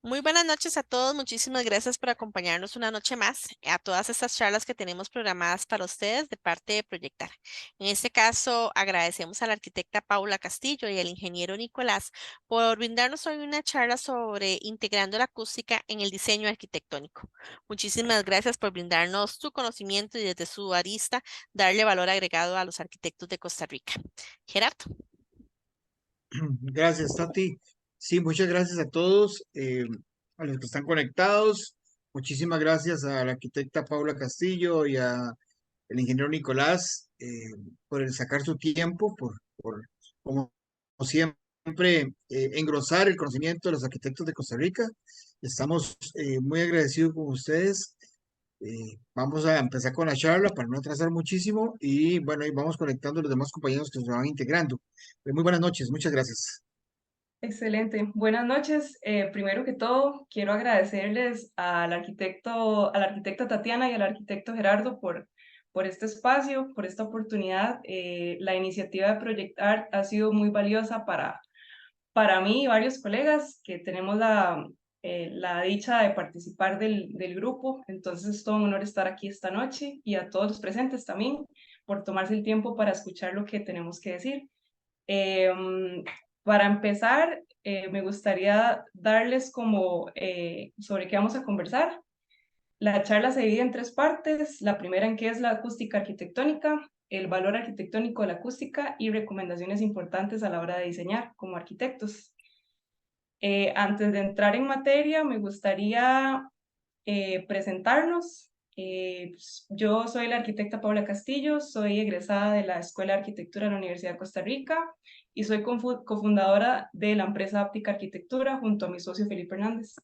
Muy buenas noches a todos. Muchísimas gracias por acompañarnos una noche más a todas estas charlas que tenemos programadas para ustedes de parte de Proyectar. En este caso, agradecemos a la arquitecta Paula Castillo y al ingeniero Nicolás por brindarnos hoy una charla sobre integrando la acústica en el diseño arquitectónico. Muchísimas gracias por brindarnos su conocimiento y desde su arista darle valor agregado a los arquitectos de Costa Rica. Gerardo. Gracias, Tati. Sí, muchas gracias a todos, a los que están conectados. Muchísimas gracias a la arquitecta Paula Castillo y a el ingeniero Nicolás por el sacar su tiempo, como siempre, engrosar el conocimiento de los arquitectos de Costa Rica. Estamos muy agradecidos con ustedes. Vamos a empezar con la charla para no atrasar muchísimo y bueno, y vamos conectando a los demás compañeros que se van integrando. Muy buenas noches, muchas gracias. Excelente. Buenas noches. Primero que todo, quiero agradecerles a la arquitecta Tatiana y al arquitecto Gerardo por este espacio, por esta oportunidad. La iniciativa de Proyectar ha sido muy valiosa para mí y varios colegas que tenemos la dicha de participar del grupo. Entonces es todo un honor estar aquí esta noche y a todos los presentes también por tomarse el tiempo para escuchar lo que tenemos que decir. Para empezar, me gustaría darles como sobre qué vamos a conversar. La charla se divide en tres partes. La primera en qué es la acústica arquitectónica, el valor arquitectónico de la acústica y recomendaciones importantes a la hora de diseñar como arquitectos. Antes de entrar en materia, me gustaría presentarnos. Yo soy la arquitecta Paula Castillo, soy egresada de la Escuela de Arquitectura de la Universidad de Costa Rica y soy cofundadora de la empresa Áptica Arquitectura junto a mi socio Felipe Hernández.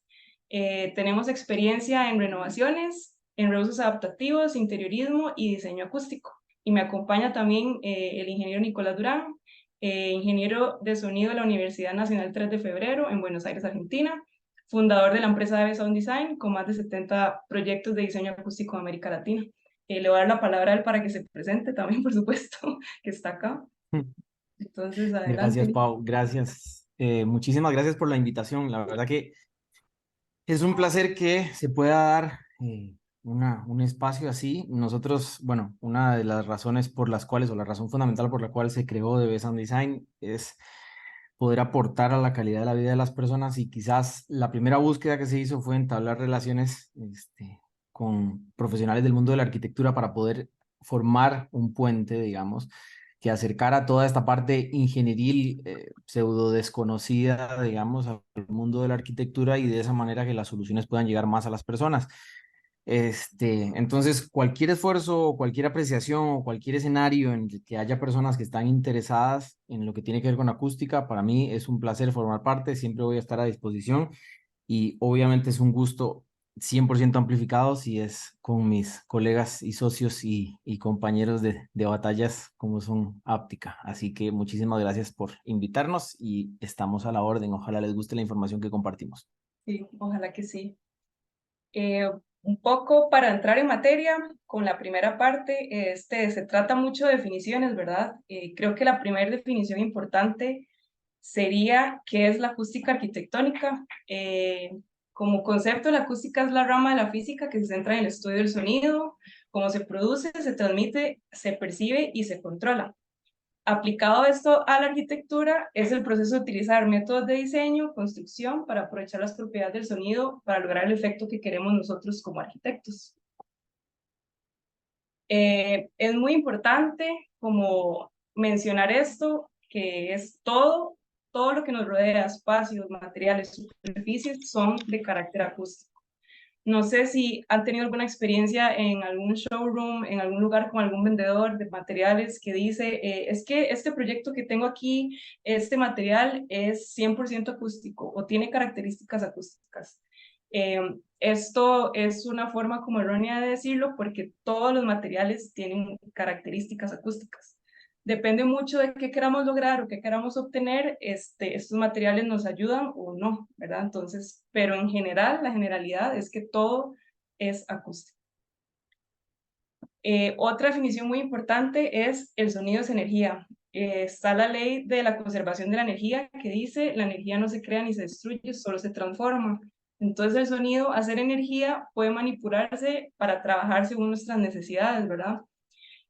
Tenemos experiencia en renovaciones, en reusos adaptativos, interiorismo y diseño acústico. Y me acompaña también el ingeniero Nicolás Durán, ingeniero de sonido de la Universidad Nacional 3 de Febrero en Buenos Aires, Argentina, fundador de la empresa de Sound Design, con más de 70 proyectos de diseño acústico en América Latina. Le voy a dar la palabra a él para que se presente también, por supuesto, que está acá. Entonces, Gracias, adelante. Pau. Gracias. Muchísimas gracias por la invitación. La verdad que es un placer que se pueda dar un espacio así. Nosotros, bueno, una de las razones por las cuales, o la razón fundamental por la cual se creó The Sound Design es poder aportar a la calidad de la vida de las personas y quizás la primera búsqueda que se hizo fue entablar relaciones con profesionales del mundo de la arquitectura para poder formar un puente, digamos, que acercara toda esta parte ingenieril pseudo desconocida, digamos, al mundo de la arquitectura y de esa manera que las soluciones puedan llegar más a las personas. Entonces, cualquier esfuerzo, o cualquier apreciación o cualquier escenario en el que haya personas que están interesadas en lo que tiene que ver con acústica, para mí es un placer formar parte, siempre voy a estar a disposición y obviamente es un gusto 100% amplificado si es con mis colegas y socios y compañeros de batallas como son Áptica. Así que muchísimas gracias por invitarnos y estamos a la orden. Ojalá les guste la información que compartimos. Sí, ojalá que sí. Un poco para entrar en materia, con la primera parte, se trata mucho de definiciones, ¿verdad? Creo que la primera definición importante sería qué es la acústica arquitectónica. Como concepto, la acústica es la rama de la física que se centra en el estudio del sonido, cómo se produce, se transmite, se percibe y se controla. Aplicado esto a la arquitectura, es el proceso de utilizar métodos de diseño, construcción, para aprovechar las propiedades del sonido para lograr el efecto que queremos nosotros como arquitectos. Es muy importante como mencionar esto, que es todo lo que nos rodea, espacios, materiales, superficies, son de carácter acústico. No sé si han tenido alguna experiencia en algún showroom, en algún lugar con algún vendedor de materiales que dice, es que este proyecto que tengo aquí, este material es 100% acústico o tiene características acústicas. Esto es una forma como errónea de decirlo porque todos los materiales tienen características acústicas. Depende mucho de qué queramos lograr o qué queramos obtener, estos materiales nos ayudan o no, ¿verdad? Entonces, pero en general, la generalidad es que todo es acústico. Otra definición muy importante es el sonido es energía. Está la ley de la conservación de la energía que dice la energía no se crea ni se destruye, solo se transforma. Entonces el sonido, al ser energía, puede manipularse para trabajar según nuestras necesidades, ¿verdad?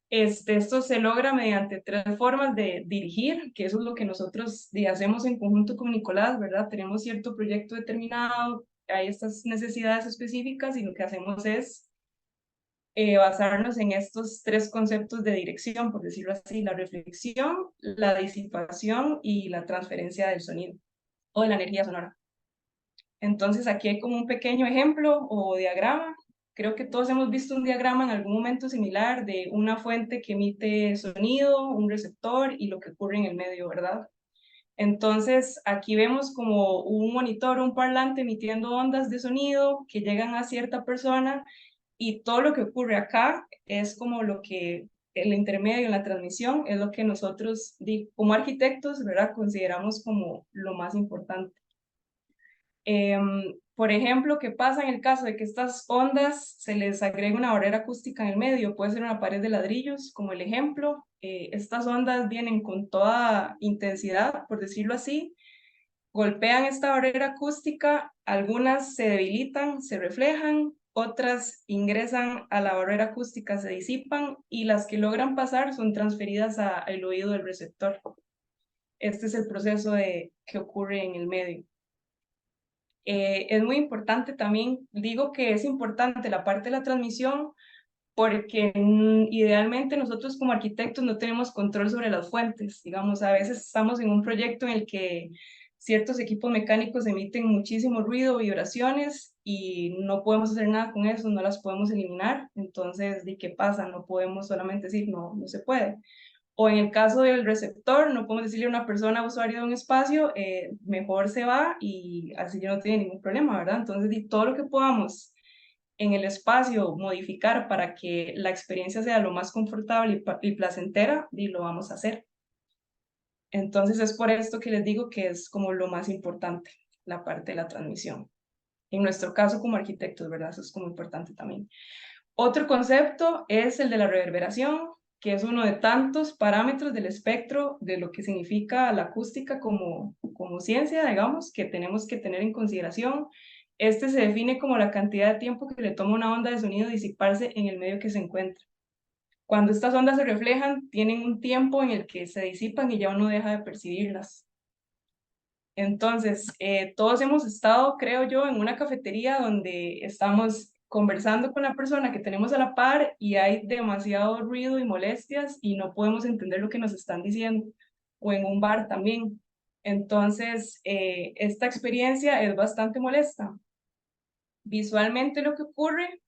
Esto se logra mediante 3 formas de dirigir, que eso es lo que nosotros hacemos en conjunto con Nicolás, ¿verdad? Tenemos cierto proyecto determinado, hay estas necesidades específicas y lo que hacemos es basarnos en estos 3 conceptos de dirección, por decirlo así: la reflexión, la disipación y la transferencia del sonido o de la energía sonora. Entonces aquí hay como un pequeño ejemplo o diagrama. Creo que todos hemos visto un diagrama en algún momento similar de una fuente que emite sonido, un receptor y lo que ocurre en el medio, ¿verdad? Entonces aquí vemos como un monitor, un parlante emitiendo ondas de sonido que llegan a cierta persona, y todo lo que ocurre acá es como lo que el intermedio en la transmisión es lo que nosotros como arquitectos, ¿verdad?, consideramos como lo más importante. Por ejemplo, ¿qué pasa en el caso de que estas ondas se les agregue una barrera acústica en el medio? Puede ser una pared de ladrillos, como el ejemplo. Estas ondas vienen con toda intensidad, por decirlo así, golpean esta barrera acústica, algunas se debilitan, se reflejan, otras ingresan a la barrera acústica, se disipan, y las que logran pasar son transferidas al oído del receptor. Este es el proceso que ocurre en el medio. Es muy importante también, digo que es importante la parte de la transmisión, porque idealmente nosotros como arquitectos no tenemos control sobre las fuentes. Digamos, a veces estamos en un proyecto en el que ciertos equipos mecánicos emiten muchísimo ruido, vibraciones, y no podemos hacer nada con eso, no las podemos eliminar. Entonces, ¿qué pasa? No podemos solamente decir, no, no se puede. O en el caso del receptor, no podemos decirle a una persona usuaria de un espacio, mejor se va, y así ya no tiene ningún problema, ¿verdad? Entonces, todo lo que podamos en el espacio modificar para que la experiencia sea lo más confortable y placentera, y lo vamos a hacer. Entonces es por esto que les digo que es como lo más importante, la parte de la transmisión. En nuestro caso como arquitectos, ¿verdad? Eso es como importante también. Otro concepto es el de la reverberación, que es uno de tantos parámetros del espectro de lo que significa la acústica como ciencia, digamos, que tenemos que tener en consideración. Este se define como la cantidad de tiempo que le toma una onda de sonido disiparse en el medio que se encuentra. Cuando estas ondas se reflejan, tienen un tiempo en el que se disipan y ya uno deja de percibirlas. Entonces, todos hemos estado, creo yo, en una cafetería donde estamos conversando con la persona que tenemos a la par y hay demasiado ruido y molestias y no podemos entender lo que nos están diciendo, o en un bar también. Entonces, esta experiencia es bastante molesta. Visualmente lo que ocurre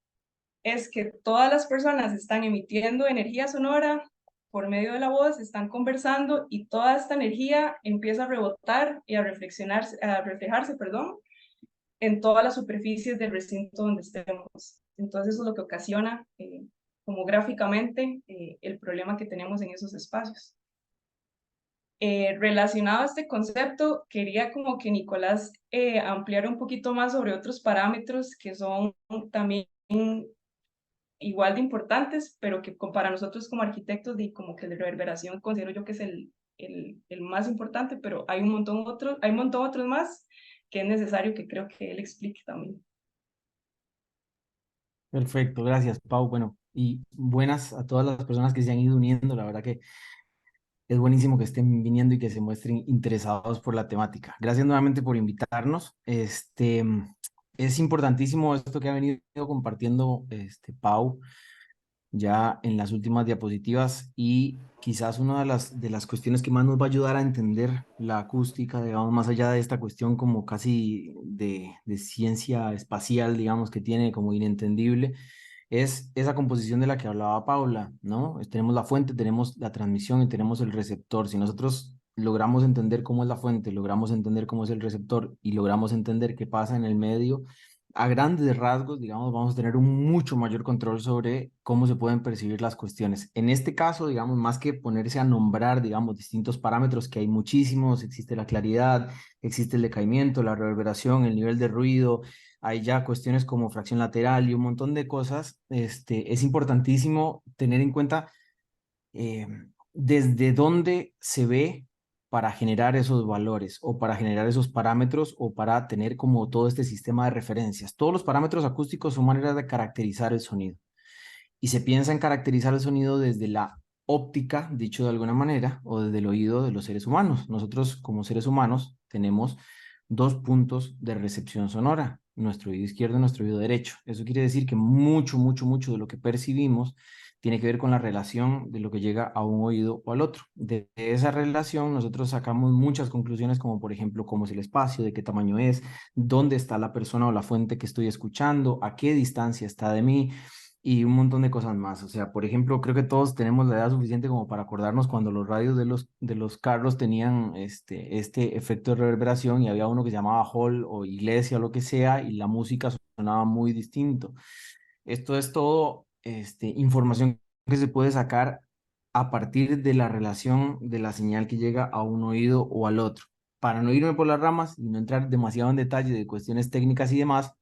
es que todas las personas están emitiendo energía sonora por medio de la voz, están conversando, y toda esta energía empieza a rebotar y a reflejarse, perdón, en todas las superficies del recinto donde estemos. Entonces eso es lo que ocasiona, como gráficamente, el problema que tenemos en esos espacios. Relacionado a este concepto, quería como que Nicolás ampliara un poquito más sobre otros parámetros que son también igual de importantes, pero que para nosotros como arquitectos, y como que de reverberación considero yo que es el más importante, pero hay un montón otros más que es necesario que creo que él explique también. Perfecto, gracias, Pau. Bueno, y buenas a todas las personas que se han ido uniendo. La verdad que es buenísimo que estén viniendo y que se muestren interesados por la temática. Gracias nuevamente por invitarnos. Es importantísimo esto que ha venido compartiendo Pau ya en las últimas diapositivas, y quizás una de las cuestiones que más nos va a ayudar a entender la acústica, digamos, más allá de esta cuestión como casi de ciencia espacial, digamos, que tiene como inentendible, es esa composición de la que hablaba Paula, ¿no? Tenemos la fuente, tenemos la transmisión y tenemos el receptor. Si nosotros logramos entender cómo es la fuente, logramos entender cómo es el receptor y logramos entender qué pasa en el medio, a grandes rasgos, digamos, vamos a tener un mucho mayor control sobre cómo se pueden percibir las cuestiones. En este caso, digamos, más que ponerse a nombrar, digamos, distintos parámetros, que hay muchísimos: existe la claridad, existe el decaimiento, la reverberación, el nivel de ruido, hay ya cuestiones como fracción lateral y un montón de cosas. Es importantísimo tener en cuenta desde dónde se ve para generar esos valores o para generar esos parámetros o para tener como todo este sistema de referencias. Todos los parámetros acústicos son maneras de caracterizar el sonido y se piensa en caracterizar el sonido desde la óptica, dicho de alguna manera, o desde el oído de los seres humanos. Nosotros como seres humanos tenemos dos puntos de recepción sonora, nuestro oído izquierdo y nuestro oído derecho. Eso quiere decir que mucho de lo que percibimos tiene que ver con la relación de lo que llega a un oído o al otro. De esa relación nosotros sacamos muchas conclusiones, como por ejemplo cómo es el espacio, de qué tamaño es, dónde está la persona o la fuente que estoy escuchando, a qué distancia está de mí y un montón de cosas más. O sea, por ejemplo, creo que todos tenemos la edad suficiente como para acordarnos cuando los radios de los carros tenían este efecto de reverberación y había uno que se llamaba hall o iglesia o lo que sea y la música sonaba muy distinto. Esto es todo información que se puede sacar a partir de la relación de la señal que llega a un oído o al otro. Para no irme por las ramas y no entrar demasiado en detalle de cuestiones técnicas y demás,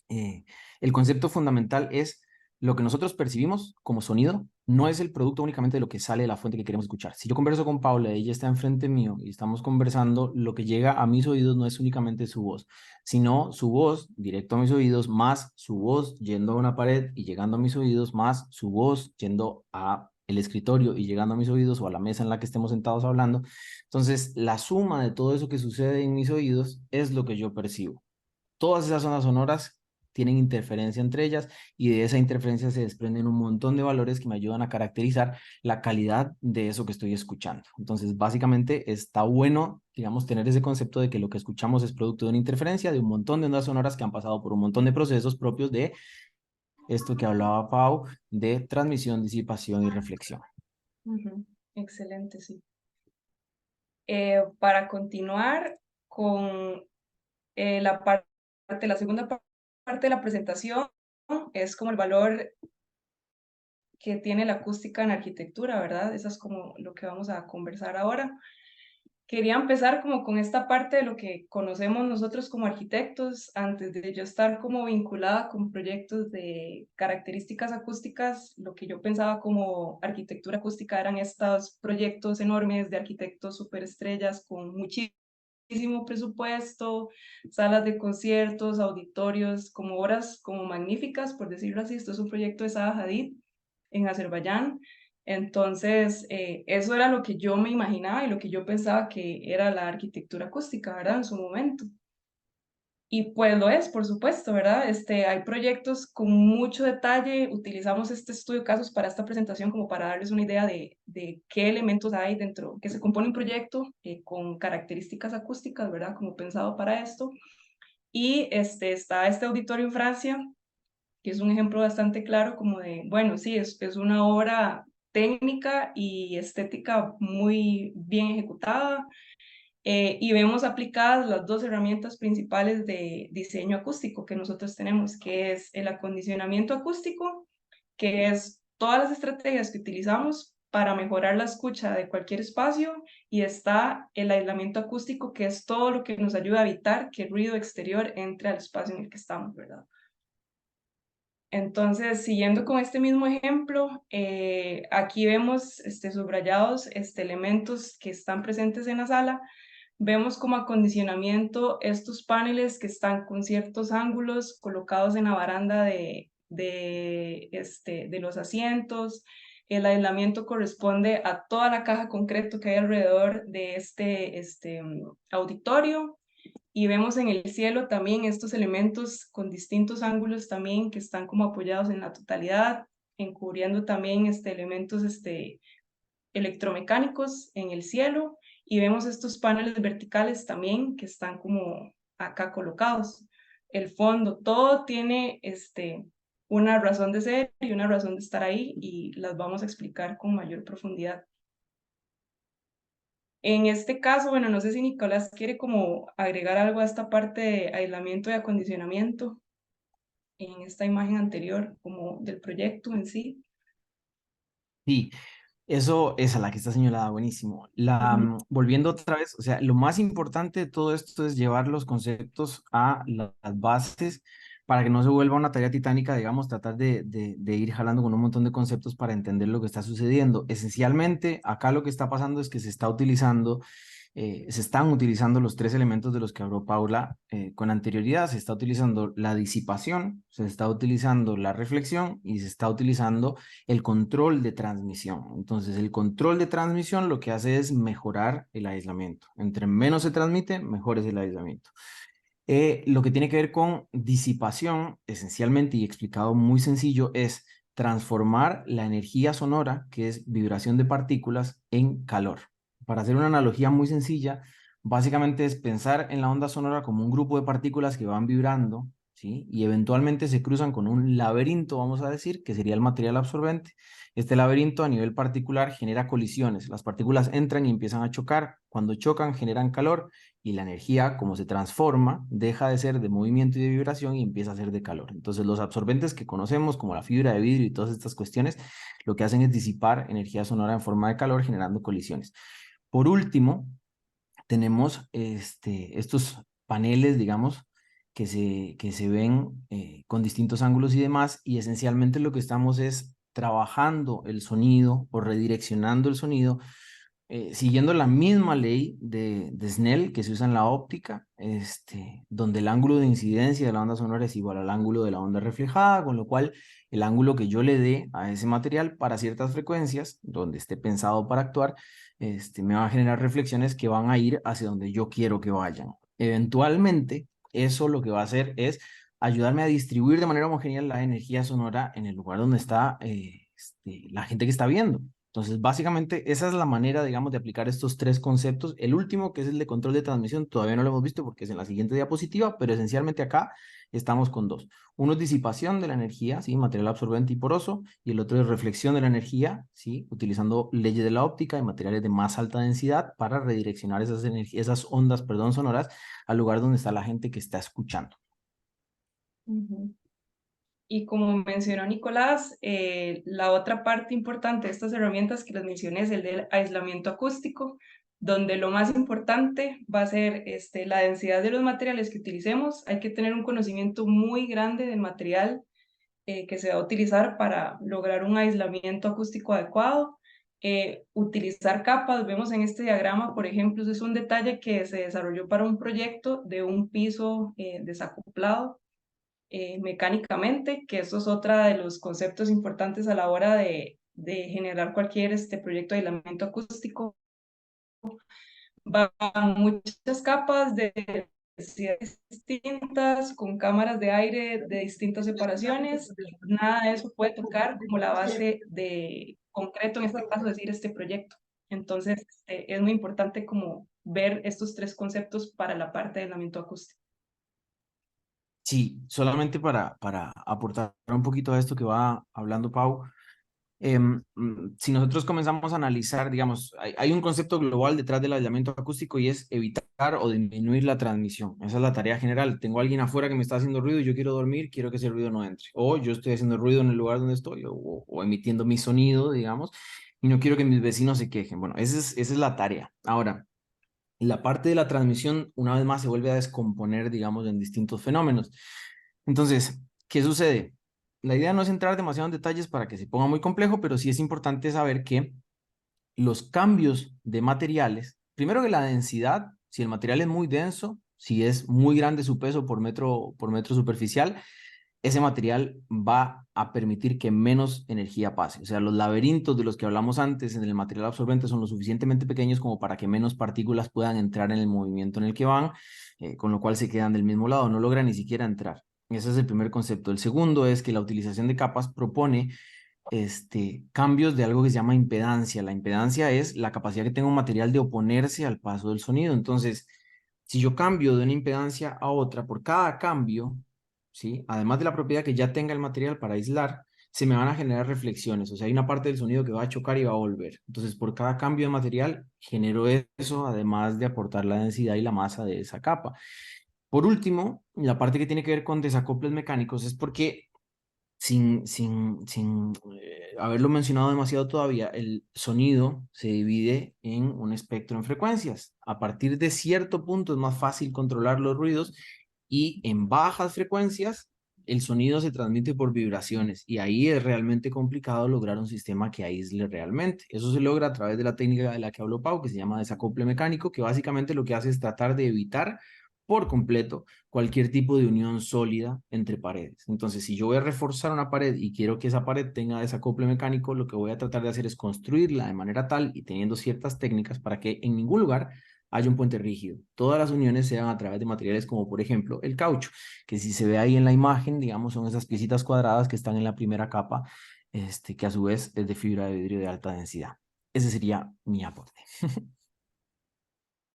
el concepto fundamental es lo que nosotros percibimos como sonido no es el producto únicamente de lo que sale de la fuente que queremos escuchar. Si yo converso con Paula, ella está enfrente mío y estamos conversando, lo que llega a mis oídos no es únicamente su voz, sino su voz directo a mis oídos, más su voz yendo a una pared y llegando a mis oídos, más su voz yendo a el escritorio y llegando a mis oídos o a la mesa en la que estemos sentados hablando. Entonces, la suma de todo eso que sucede en mis oídos es lo que yo percibo. Todas esas zonas sonoras tienen interferencia entre ellas y de esa interferencia se desprenden un montón de valores que me ayudan a caracterizar la calidad de eso que estoy escuchando. Entonces, básicamente está bueno, digamos, tener ese concepto de que lo que escuchamos es producto de una interferencia, de un montón de ondas sonoras que han pasado por un montón de procesos propios de esto que hablaba Pau, de transmisión, disipación y reflexión. Excelente, sí. Para continuar con la segunda parte de la presentación, es como el valor que tiene la acústica en arquitectura, ¿verdad? Eso es como lo que vamos a conversar ahora. Quería empezar como con esta parte de lo que conocemos nosotros como arquitectos, antes de yo estar como vinculada con proyectos de características acústicas. Lo que yo pensaba como arquitectura acústica eran estos proyectos enormes de arquitectos superestrellas con muchísimo presupuesto, salas de conciertos, auditorios, como obras como magníficas, por decirlo así. Esto es un proyecto de Zaha Hadid en Azerbaiyán. Entonces, eso era lo que yo me imaginaba y lo que yo pensaba que era la arquitectura acústica, ¿verdad? En su momento. Y pues lo es, por supuesto, ¿verdad? Hay proyectos con mucho detalle. Utilizamos este estudio de casos para esta presentación como para darles una idea de qué elementos hay dentro, que se compone un proyecto con características acústicas, ¿verdad? Como pensado para esto. Y está este auditorio en Francia, que es un ejemplo bastante claro como de, bueno, sí, es una obra técnica y estética muy bien ejecutada, y vemos aplicadas las dos herramientas principales de diseño acústico que nosotros tenemos, que es el acondicionamiento acústico, que es todas las estrategias que utilizamos para mejorar la escucha de cualquier espacio, y está el aislamiento acústico, que es todo lo que nos ayuda a evitar que el ruido exterior entre al espacio en el que estamos, ¿verdad? Entonces, siguiendo con este mismo ejemplo, aquí vemos subrayados elementos que están presentes en la sala. Vemos como acondicionamiento estos paneles que están con ciertos ángulos colocados en la baranda de los asientos. El aislamiento corresponde a toda la caja concreto que hay alrededor de este auditorio. Y vemos en el cielo también estos elementos con distintos ángulos también que están como apoyados en la totalidad, encubriendo también elementos electromecánicos en el cielo. Y vemos estos paneles verticales también que están como acá colocados. El fondo, todo tiene una razón de ser y una razón de estar ahí, y las vamos a explicar con mayor profundidad. En este caso, bueno, no sé si Nicolás quiere como agregar algo a esta parte de aislamiento y acondicionamiento en esta imagen anterior, como del proyecto en sí. Sí, eso es a la que está señalada, buenísimo. Volviendo otra vez, o sea, lo más importante de todo esto es llevar los conceptos a las bases para que no se vuelva una tarea titánica, digamos, tratar de ir jalando con un montón de conceptos para entender lo que está sucediendo. Esencialmente, acá lo que está pasando es que se está utilizando se están utilizando los tres elementos de los que habló Paula con anterioridad. Se está utilizando la disipación, se está utilizando la reflexión y se está utilizando el control de transmisión. Entonces, el control de transmisión lo que hace es mejorar el aislamiento. Entre menos se transmite, mejor es el aislamiento. Lo que tiene que ver con disipación, esencialmente y explicado muy sencillo, es transformar la energía sonora, que es vibración de partículas, en calor. Para hacer una analogía muy sencilla, básicamente es pensar en la onda sonora como un grupo de partículas que van vibrando, ¿sí? Y eventualmente se cruzan con un laberinto, vamos a decir, que sería el material absorbente. Este laberinto a nivel particular genera colisiones. Las partículas entran y empiezan a chocar. Cuando chocan, generan calor y la energía, como se transforma, deja de ser de movimiento y de vibración y empieza a ser de calor. Entonces, los absorbentes que conocemos, como la fibra de vidrio y todas estas cuestiones, lo que hacen es disipar energía sonora en forma de calor, generando colisiones. Por último, tenemos estos paneles, digamos, que se ven con distintos ángulos y demás, y esencialmente lo que estamos es trabajando el sonido o redireccionando el sonido siguiendo la misma ley de Snell que se usa en la óptica, donde el ángulo de incidencia de la onda sonora es igual al ángulo de la onda reflejada, con lo cual el ángulo que yo le dé a ese material para ciertas frecuencias, donde esté pensado para actuar, me va a generar reflexiones que van a ir hacia donde yo quiero que vayan. Eventualmente, eso lo que va a hacer es ayudarme a distribuir de manera homogénea la energía sonora en el lugar donde está la gente que está viendo. Entonces, básicamente, esa es la manera, digamos, de aplicar estos tres conceptos. El último, que es el de control de transmisión, todavía no lo hemos visto porque es en la siguiente diapositiva, pero esencialmente acá estamos con dos. Uno es disipación de la energía, ¿sí? Material absorbente y poroso, y el otro es reflexión de la energía, ¿sí? Utilizando leyes de la óptica y materiales de más alta densidad para redireccionar esas ondas, perdón, sonoras al lugar donde está la gente que está escuchando. Y como mencionó Nicolás, la otra parte importante de estas herramientas que les mencioné es el del aislamiento acústico, donde lo más importante va a ser la densidad de los materiales que utilicemos. Hay que tener un conocimiento muy grande del material que se va a utilizar para lograr un aislamiento acústico adecuado. Utilizar capas, vemos en este diagrama, por ejemplo, ese es un detalle que se desarrolló para un proyecto de un piso desacoplado mecánicamente, que eso es otra de los conceptos importantes a la hora de generar cualquier proyecto de aislamiento acústico. Van muchas capas de densidades distintas, con cámaras de aire de distintas separaciones, y nada de eso puede tocar como la base de concreto, en este caso, decir este proyecto. Entonces, es muy importante como ver estos tres conceptos para la parte de aislamiento acústico. Sí, solamente para aportar un poquito a esto que va hablando Pau, si nosotros comenzamos a analizar, digamos, hay un concepto global detrás del aislamiento acústico y es evitar o disminuir la transmisión. Esa es la tarea general. Tengo a alguien afuera que me está haciendo ruido y yo quiero dormir, quiero que ese ruido no entre. O yo estoy haciendo ruido en el lugar donde estoy o emitiendo mi sonido, digamos, y no quiero que mis vecinos se quejen. Bueno, esa es la tarea. Ahora, la parte de la transmisión, una vez más, se vuelve a descomponer, digamos, en distintos fenómenos. Entonces, ¿qué sucede? La idea no es entrar demasiado en detalles para que se ponga muy complejo, pero sí es importante saber que los cambios de materiales, primero que la densidad, si el material es muy denso, si es muy grande su peso por metro superficial, ese material va a permitir que menos energía pase. O sea, los laberintos de los que hablamos antes en el material absorbente son lo suficientemente pequeños como para que menos partículas puedan entrar en el movimiento en el que van, con lo cual se quedan del mismo lado, no logran ni siquiera entrar. Ese es el primer concepto. El segundo es que la utilización de capas propone cambios de algo que se llama impedancia. La impedancia es la capacidad que tenga un material de oponerse al paso del sonido. Entonces, si yo cambio de una impedancia a otra, por cada cambio, ¿sí? Además de la propiedad que ya tenga el material para aislar, se me van a generar reflexiones. O sea, hay una parte del sonido que va a chocar y va a volver. Entonces, por cada cambio de material, genero eso, además de aportar la densidad y la masa de esa capa. Por último, la parte que tiene que ver con desacoples mecánicos es porque sin haberlo mencionado demasiado todavía, el sonido se divide en un espectro en frecuencias. A partir de cierto punto es más fácil controlar los ruidos y en bajas frecuencias el sonido se transmite por vibraciones y ahí es realmente complicado lograr un sistema que aísle realmente. Eso se logra a través de la técnica de la que habló Pau, que se llama desacople mecánico, que básicamente lo que hace es tratar de evitar por completo cualquier tipo de unión sólida entre paredes. Entonces, si yo voy a reforzar una pared y quiero que esa pared tenga desacople mecánico, lo que voy a tratar de hacer es construirla de manera tal y teniendo ciertas técnicas para que en ningún lugar haya un puente rígido. Todas las uniones se dan a través de materiales como por ejemplo el caucho, que si se ve ahí en la imagen, digamos, son esas piecitas cuadradas que están en la primera capa, que a su vez es de fibra de vidrio de alta densidad. Ese sería mi aporte.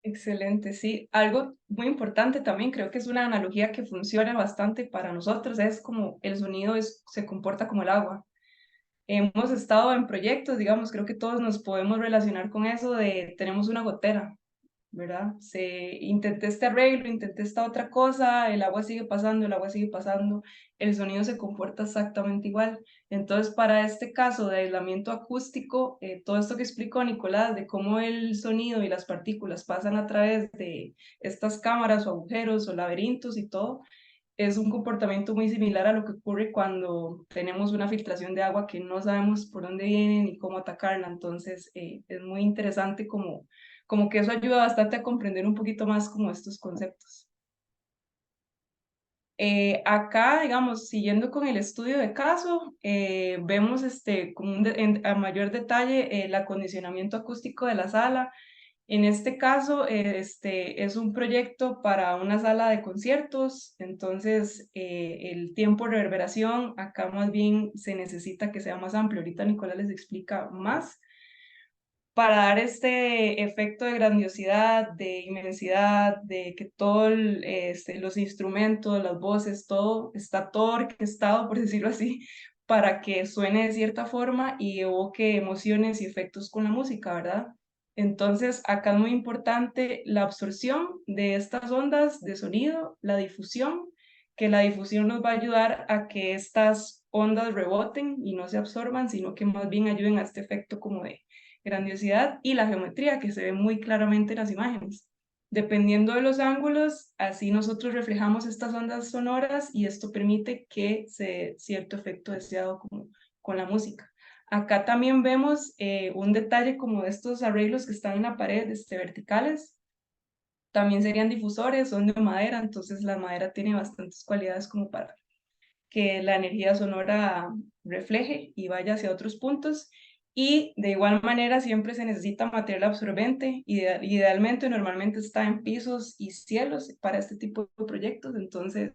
Excelente, sí. Algo muy importante también, creo que es una analogía que funciona bastante para nosotros, es como el sonido se comporta como el agua. Hemos estado en proyectos, digamos, creo que todos nos podemos relacionar con eso de tenemos una gotera, ¿verdad? Intenté este arreglo, intenté esta otra cosa, el agua sigue pasando, el agua sigue pasando, el sonido se comporta exactamente igual. Entonces, para este caso de aislamiento acústico, todo esto que explicó Nicolás, de cómo el sonido y las partículas pasan a través de estas cámaras o agujeros o laberintos y todo, es un comportamiento muy similar a lo que ocurre cuando tenemos una filtración de agua que no sabemos por dónde viene ni cómo atacarla. Entonces, es muy interesante como que eso ayuda bastante a comprender un poquito más como estos conceptos. Acá, digamos, siguiendo con el estudio de caso, vemos como a mayor detalle el acondicionamiento acústico de la sala. En este caso, es un proyecto para una sala de conciertos, entonces el tiempo de reverberación acá más bien se necesita que sea más amplio. Ahorita Nicolás les explica más para dar este efecto de grandiosidad, de inmensidad, de que todos los instrumentos, las voces, todo está todo orquestado, por decirlo así, para que suene de cierta forma y evoque emociones y efectos con la música, ¿verdad? Entonces, acá es muy importante la absorción de estas ondas de sonido, la difusión, que la difusión nos va a ayudar a que estas ondas reboten y no se absorban, sino que más bien ayuden a este efecto como de grandiosidad, y la geometría que se ve muy claramente en las imágenes. Dependiendo de los ángulos, así nosotros reflejamos estas ondas sonoras y esto permite que se cierto efecto deseado como con la música. Acá también vemos un detalle como de estos arreglos que están en la pared, verticales. También serían difusores, son de madera, entonces la madera tiene bastantes cualidades como para que la energía sonora refleje y vaya hacia otros puntos. Y de igual manera siempre se necesita material absorbente, idealmente normalmente está en pisos y cielos para este tipo de proyectos. Entonces,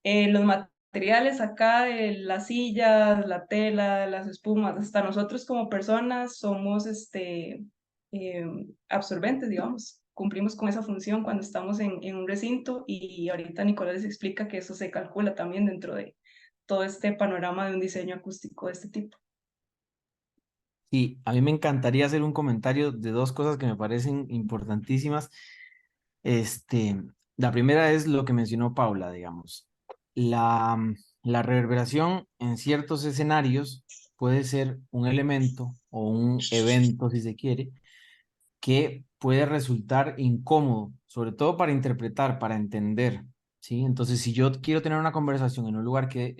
los materiales acá de las sillas, la tela, las espumas, hasta nosotros como personas somos absorbentes, digamos. Cumplimos con esa función cuando estamos en un recinto, y ahorita Nicolás les explica que eso se calcula también dentro de todo este panorama de un diseño acústico de este tipo. Sí, a mí me encantaría hacer un comentario de dos cosas que me parecen importantísimas. Este, la primera es lo que mencionó Paula, digamos. La reverberación en ciertos escenarios puede ser un elemento o un evento, si se quiere, que puede resultar incómodo, sobre todo para interpretar, para entender, ¿sí? Entonces, si yo quiero tener una conversación en un lugar que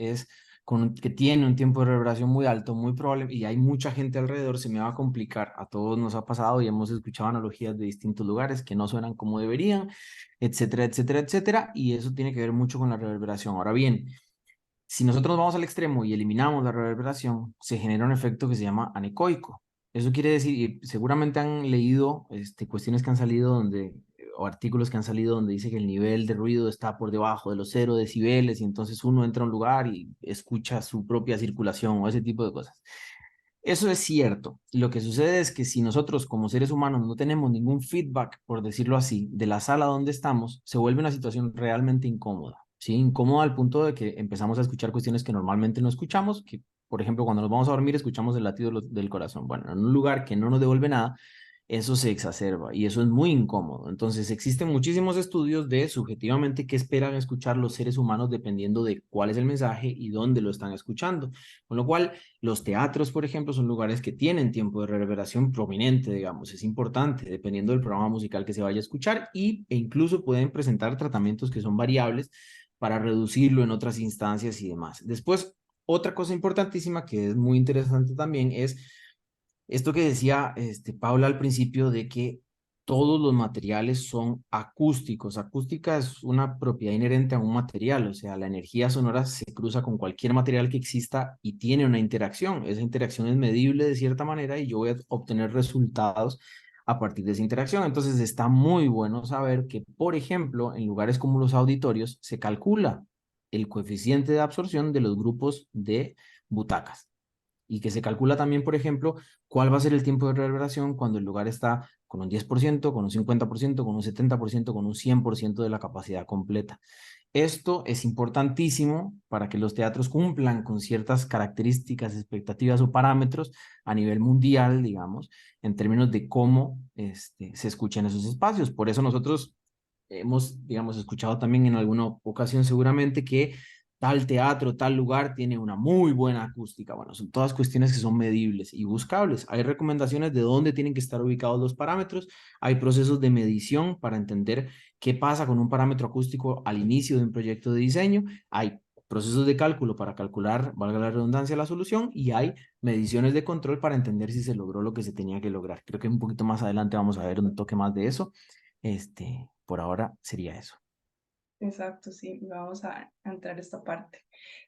tiene un tiempo de reverberación muy alto, muy probable, y hay mucha gente alrededor, se me va a complicar. A todos nos ha pasado y hemos escuchado analogías de distintos lugares que no suenan como deberían, etcétera, etcétera, etcétera, y eso tiene que ver mucho con la reverberación. Ahora bien, si nosotros nos vamos al extremo y eliminamos la reverberación, se genera un efecto que se llama anecoico. Eso quiere decir, y seguramente han leído cuestiones que han salido o artículos que han salido donde dice que el nivel de ruido está por debajo de los 0 decibeles y entonces uno entra a un lugar y escucha su propia circulación o ese tipo de cosas. Eso es cierto. Lo que sucede es que si nosotros como seres humanos no tenemos ningún feedback, por decirlo así, de la sala donde estamos, se vuelve una situación realmente incómoda. ¿Sí? Incómoda al punto de que empezamos a escuchar cuestiones que normalmente no escuchamos, que por ejemplo cuando nos vamos a dormir escuchamos el latido del corazón. Bueno, en un lugar que no nos devuelve nada, eso se exacerba y eso es muy incómodo. Entonces existen muchísimos estudios de subjetivamente qué esperan escuchar los seres humanos dependiendo de cuál es el mensaje y dónde lo están escuchando. Con lo cual, los teatros, por ejemplo, son lugares que tienen tiempo de reverberación prominente, digamos, es importante, dependiendo del programa musical que se vaya a escuchar, e incluso pueden presentar tratamientos que son variables para reducirlo en otras instancias y demás. Después, otra cosa importantísima que es muy interesante también es esto que decía Paula al principio de que todos los materiales son acústicos. Acústica es una propiedad inherente a un material, o sea, la energía sonora se cruza con cualquier material que exista y tiene una interacción. Esa interacción es medible de cierta manera y yo voy a obtener resultados a partir de esa interacción. Entonces está muy bueno saber que, por ejemplo, en lugares como los auditorios se calcula el coeficiente de absorción de los grupos de butacas y que se calcula también, por ejemplo, cuál va a ser el tiempo de reverberación cuando el lugar está con un 10%, con un 50%, con un 70%, con un 100% de la capacidad completa. Esto es importantísimo para que los teatros cumplan con ciertas características, expectativas o parámetros a nivel mundial, digamos, en términos de cómo se escuchan esos espacios. Por eso nosotros hemos, digamos, escuchado también en alguna ocasión seguramente que tal teatro, tal lugar tiene una muy buena acústica. Bueno, son todas cuestiones que son medibles y buscables. Hay recomendaciones de dónde tienen que estar ubicados los parámetros. Hay procesos de medición para entender qué pasa con un parámetro acústico al inicio de un proyecto de diseño. Hay procesos de cálculo para calcular, valga la redundancia, la solución, y hay mediciones de control para entender si se logró lo que se tenía que lograr. Creo que un poquito más adelante vamos a ver un toque más de eso. Por ahora sería eso. Exacto, sí, vamos a entrar a esta parte,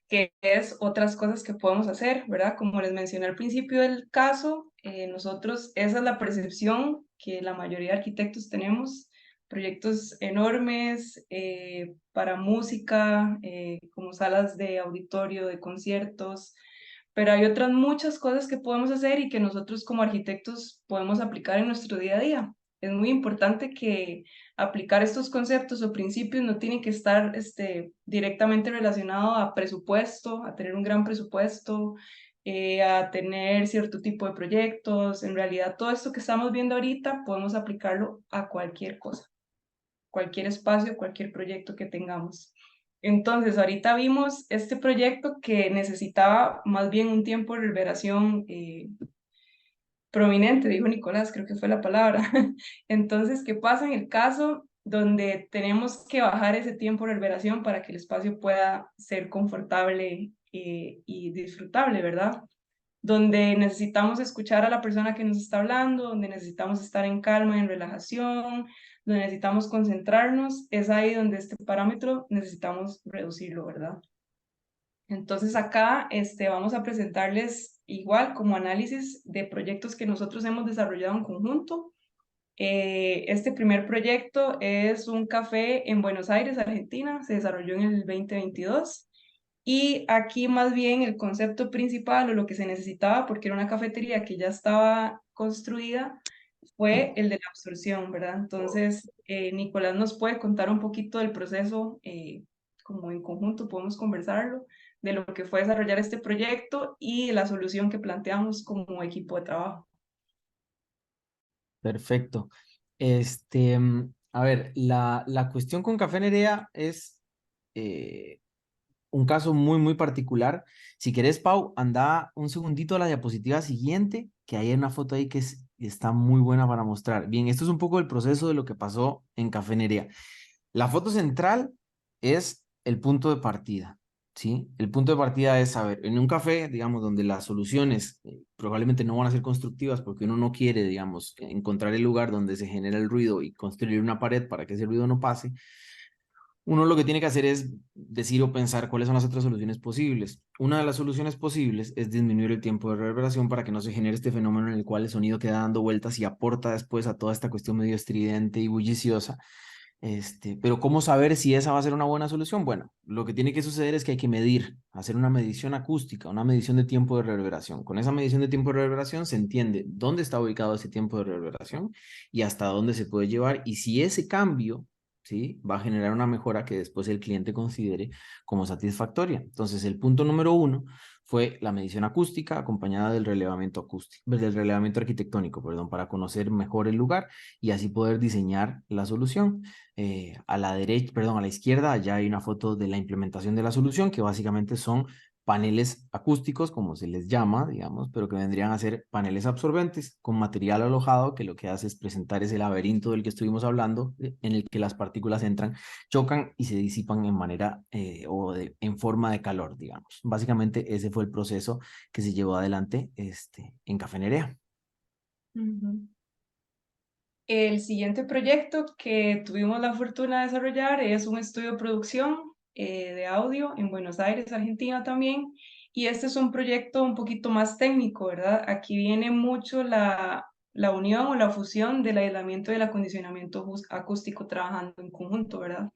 que es otras cosas que podemos hacer, ¿verdad? Como les mencioné al principio del caso, nosotros, esa es la percepción que la mayoría de arquitectos tenemos, proyectos enormes para música, como salas de auditorio, de conciertos, pero hay otras muchas cosas que podemos hacer y que nosotros como arquitectos podemos aplicar en nuestro día a día. Es muy importante que aplicar estos conceptos o principios no tienen que estar directamente relacionado a presupuesto, a tener un gran presupuesto, a tener cierto tipo de proyectos. En realidad, todo esto que estamos viendo ahorita podemos aplicarlo a cualquier cosa, cualquier espacio, cualquier proyecto que tengamos. Entonces, ahorita vimos este proyecto que necesitaba más bien un tiempo de reverberación prominente, dijo Nicolás, creo que fue la palabra. Entonces, ¿qué pasa en el caso donde tenemos que bajar ese tiempo de reverberación para que el espacio pueda ser confortable y disfrutable, ¿verdad? Donde necesitamos escuchar a la persona que nos está hablando, donde necesitamos estar en calma, en relajación, donde necesitamos concentrarnos, es ahí donde este parámetro necesitamos reducirlo, ¿verdad? Entonces acá vamos a presentarles igual como análisis de proyectos que nosotros hemos desarrollado en conjunto. Este primer proyecto es un café en Buenos Aires, Argentina, se desarrolló en el 2022 y aquí más bien el concepto principal o lo que se necesitaba, porque era una cafetería que ya estaba construida, fue el de la absorción, ¿verdad? Entonces, Nicolás nos puede contar un poquito del proceso, como en conjunto podemos conversarlo, de lo que fue desarrollar este proyecto y la solución que planteamos como equipo de trabajo. Perfecto. A ver, la cuestión con Café Nerea es un caso muy, muy particular. Si querés, Pau, anda un segundito a la diapositiva siguiente, que hay una foto ahí que está muy buena para mostrar. Bien, esto es un poco el proceso de lo que pasó en Café Nerea. La foto central es el punto de partida, ¿sí? El punto de partida es, a ver, en un café, digamos, donde las soluciones probablemente no van a ser constructivas porque uno no quiere, digamos, encontrar el lugar donde se genera el ruido y construir una pared para que ese ruido no pase. Uno lo que tiene que hacer es decir o pensar cuáles son las otras soluciones posibles. Una de las soluciones posibles es disminuir el tiempo de reverberación para que no se genere este fenómeno en el cual el sonido queda dando vueltas y aporta después a toda esta cuestión medio estridente y bulliciosa. Pero ¿cómo saber si esa va a ser una buena solución? Bueno, lo que tiene que suceder es que hay que medir, hacer una medición acústica, una medición de tiempo de reverberación. Con esa medición de tiempo de reverberación se entiende dónde está ubicado ese tiempo de reverberación y hasta dónde se puede llevar y si ese cambio, ¿sí?, va a generar una mejora que después el cliente considere como satisfactoria. Entonces, el punto número 1 fue la medición acústica acompañada del relevamiento acústico, del relevamiento arquitectónico, perdón, para conocer mejor el lugar y así poder diseñar la solución. A la derecha, perdón, a la izquierda ya hay una foto de la implementación de la solución que básicamente son paneles acústicos, como se les llama, digamos, pero que vendrían a ser paneles absorbentes con material alojado que lo que hace es presentar ese laberinto del que estuvimos hablando, en el que las partículas entran, chocan y se disipan en manera en forma de calor, digamos. Básicamente ese fue el proceso que se llevó adelante en Café Nerea. El siguiente proyecto que tuvimos la fortuna de desarrollar es un estudio de producción de audio en Buenos Aires, Argentina también. Y este es un proyecto un poquito más técnico, ¿verdad? Aquí viene mucho la unión o la fusión del aislamiento y el acondicionamiento acústico trabajando en conjunto, ¿verdad?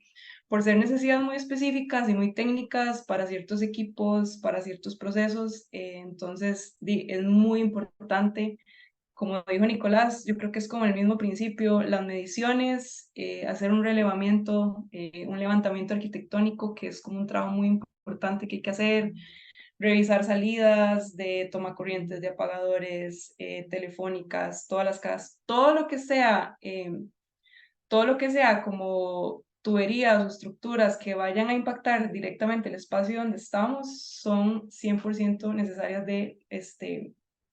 Por ser necesidades muy específicas y muy técnicas para ciertos equipos, para ciertos procesos, entonces es muy importante, como dijo Nicolás, yo creo que es como el mismo principio, las mediciones, hacer un relevamiento, un levantamiento arquitectónico, que es como un trabajo muy importante que hay que hacer, revisar salidas de toma corrientes, de apagadores, telefónicas, todas las casas, todo lo que sea como tuberías o estructuras que vayan a impactar directamente el espacio donde estamos, son 100% necesarias de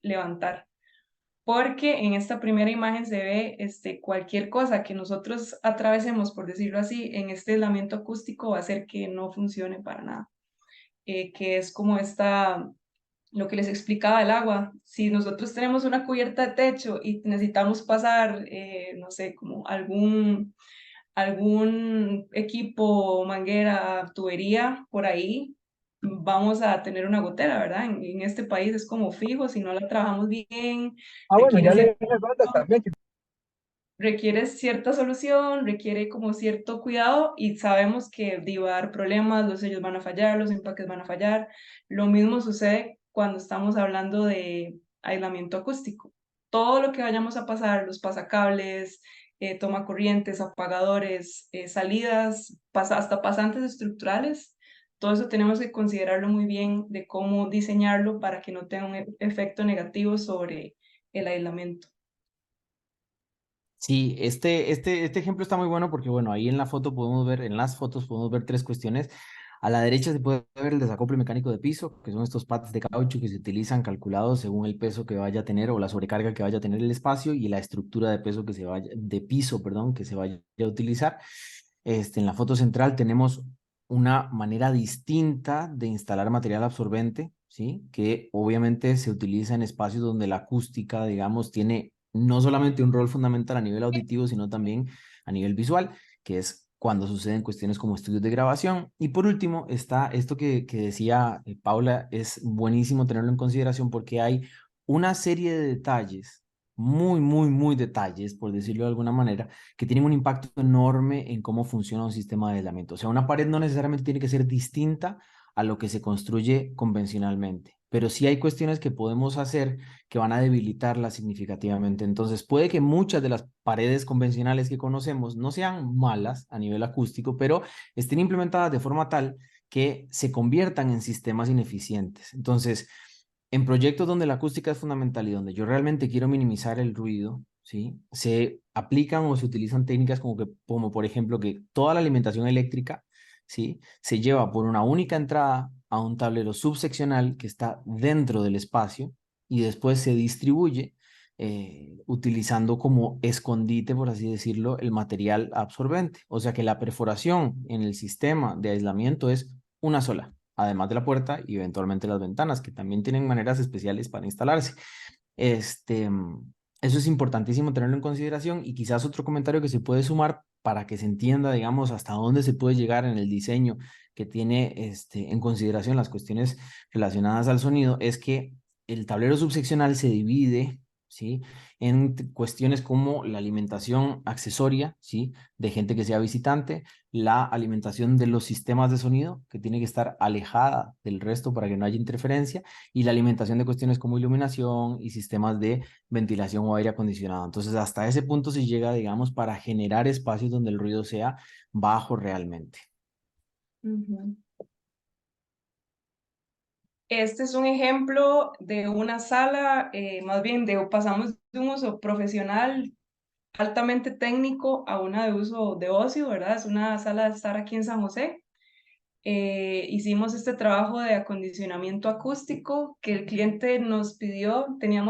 levantar, porque en esta primera imagen se ve cualquier cosa que nosotros atravesemos, por decirlo así, en este aislamiento acústico va a hacer que no funcione para nada, que es como lo que les explicaba el agua. Si nosotros tenemos una cubierta de techo y necesitamos pasar, no sé, como algún equipo, manguera, tubería por ahí, vamos a tener una gotera, ¿verdad? En este país es como fijo, si no la trabajamos bien, Bueno, requiere ya cierta, le dije bandas también. requiere cierta solución, requiere como cierto cuidado y sabemos que va a dar problemas, los sellos van a fallar, los empaques van a fallar. Lo mismo sucede cuando estamos hablando de aislamiento acústico. Todo lo que vayamos a pasar, los pasacables, toma corrientes, apagadores, salidas, hasta pasantes estructurales, todo eso tenemos que considerarlo muy bien de cómo diseñarlo para que no tenga un efecto negativo sobre el aislamiento. Sí, este ejemplo está muy bueno porque, bueno, ahí en la foto podemos ver, en las fotos podemos ver tres cuestiones. A la derecha se puede ver el desacople mecánico de piso, que son estos pads de caucho que se utilizan calculados según el peso que vaya a tener o la sobrecarga que vaya a tener el espacio y la estructura de peso que se vaya, de piso, perdón, que se vaya a utilizar. En la foto central tenemos una manera distinta de instalar material absorbente, ¿sí? Que obviamente se utiliza en espacios donde la acústica, digamos, tiene no solamente un rol fundamental a nivel auditivo, sino también a nivel visual, que es cuando suceden cuestiones como estudios de grabación. Y por último, está esto que decía Paula, es buenísimo tenerlo en consideración porque hay una serie de detalles, muy detalles, por decirlo de alguna manera, que tienen un impacto enorme en cómo funciona un sistema de aislamiento. O sea, una pared no necesariamente tiene que ser distinta a lo que se construye convencionalmente, pero sí hay cuestiones que podemos hacer que van a debilitarla significativamente. Entonces, puede que muchas de las paredes convencionales que conocemos no sean malas a nivel acústico, pero estén implementadas de forma tal que se conviertan en sistemas ineficientes. Entonces, en proyectos donde la acústica es fundamental y donde yo realmente quiero minimizar el ruido, ¿sí? Se aplican o se utilizan técnicas como por ejemplo que toda la alimentación eléctrica, ¿sí? Se lleva por una única entrada a un tablero subseccional que está dentro del espacio y después se distribuye utilizando como escondite, por así decirlo, el material absorbente. O sea que la perforación en el sistema de aislamiento es una sola, además de la puerta y eventualmente las ventanas, que también tienen maneras especiales para instalarse. Este, eso es importantísimo tenerlo en consideración y quizás otro comentario que se puede sumar para que se entienda, digamos, hasta dónde se puede llegar en el diseño que tiene en consideración las cuestiones relacionadas al sonido, es que el tablero subseccional se divide, ¿sí? En cuestiones como la alimentación accesoria, ¿sí? De gente que sea visitante, la alimentación de los sistemas de sonido, que tiene que estar alejada del resto para que no haya interferencia, y la alimentación de cuestiones como iluminación y sistemas de ventilación o aire acondicionado. Entonces, hasta ese punto se llega, digamos, para generar espacios donde el ruido sea bajo realmente. Este es un ejemplo de una sala, más bien pasamos de un uso profesional altamente técnico a una de uso de ocio, ¿verdad? Es una sala de estar aquí en San José. hicimos este trabajo de acondicionamiento acústico que el cliente nos pidió. Tenía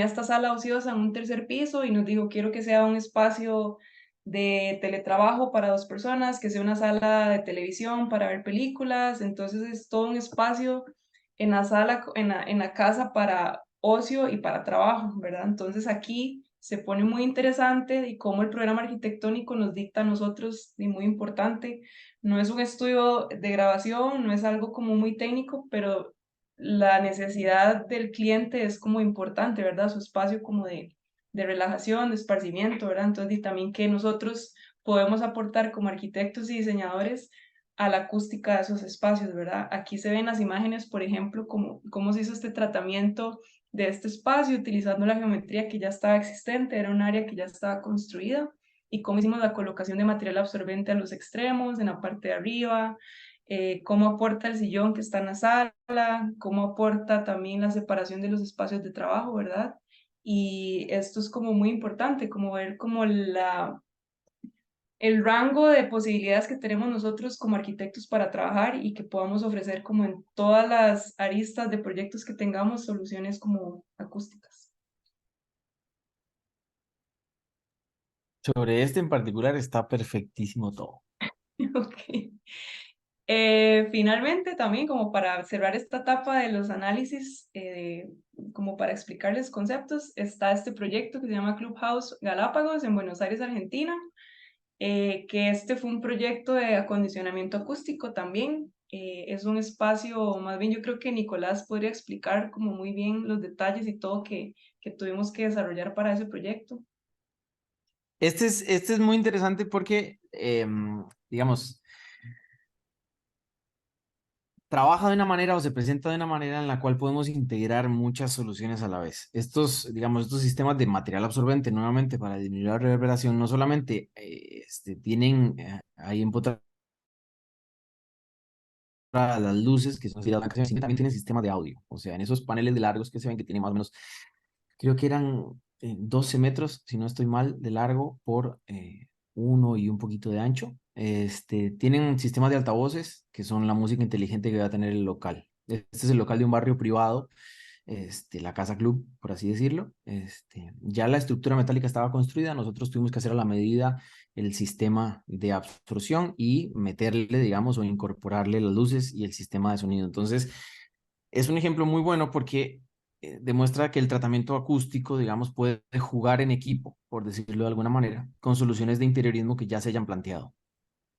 esta sala ociosa en un tercer piso y nos dijo, quiero que sea un espacio de teletrabajo para 2 personas, que sea una sala de televisión para ver películas. Entonces es todo un espacio en la sala, en la casa para ocio y para trabajo, ¿verdad? Entonces aquí se pone muy interesante y cómo el programa arquitectónico nos dicta a nosotros, y muy importante. No es un estudio de grabación, no es algo como muy técnico, pero la necesidad del cliente es como importante, ¿verdad? Su espacio como de relajación, de esparcimiento, ¿verdad? Entonces, y también que nosotros podemos aportar como arquitectos y diseñadores a la acústica de esos espacios, ¿verdad? Aquí se ven las imágenes, por ejemplo, cómo se hizo este tratamiento de este espacio utilizando la geometría que ya estaba existente, era un área que ya estaba construida, y cómo hicimos la colocación de material absorbente a los extremos, en la parte de arriba, cómo aporta el sillón que está en la sala, cómo aporta también la separación de los espacios de trabajo, ¿verdad? Y esto es como muy importante, como ver como el rango de posibilidades que tenemos nosotros como arquitectos para trabajar y que podamos ofrecer como en todas las aristas de proyectos que tengamos soluciones como acústicas. Sobre este en particular está perfectísimo todo. Ok. Finalmente, también como para cerrar esta etapa de los análisis, como para explicarles conceptos, está este proyecto que se llama Clubhouse Galápagos en Buenos Aires, Argentina, que este fue un proyecto de acondicionamiento acústico también. Es un espacio, más bien yo creo que Nicolás podría explicar como muy bien los detalles y todo que tuvimos que desarrollar para ese proyecto. Este es muy interesante porque, digamos, trabaja de una manera o se presenta de una manera en la cual podemos integrar muchas soluciones a la vez. Digamos, estos sistemas de material absorbente, nuevamente, para disminuir la reverberación, no solamente tienen ahí empotradas las luces, que son las canciones, sino también tienen sistema de audio. O sea, en esos paneles de largos que se ven que tienen más o menos, creo que eran 12 metros, si no estoy mal, de largo por 1 y un poquito de ancho. Tienen sistemas de altavoces, que son la música inteligente que va a tener el local. Este es el local de un barrio privado, la casa club, por así decirlo. Ya la estructura metálica estaba construida, nosotros tuvimos que hacer a la medida el sistema de absorción y meterle, digamos, o incorporarle las luces y el sistema de sonido. Entonces, es un ejemplo muy bueno porque demuestra que el tratamiento acústico, digamos, puede jugar en equipo, por decirlo de alguna manera, con soluciones de interiorismo que ya se hayan planteado.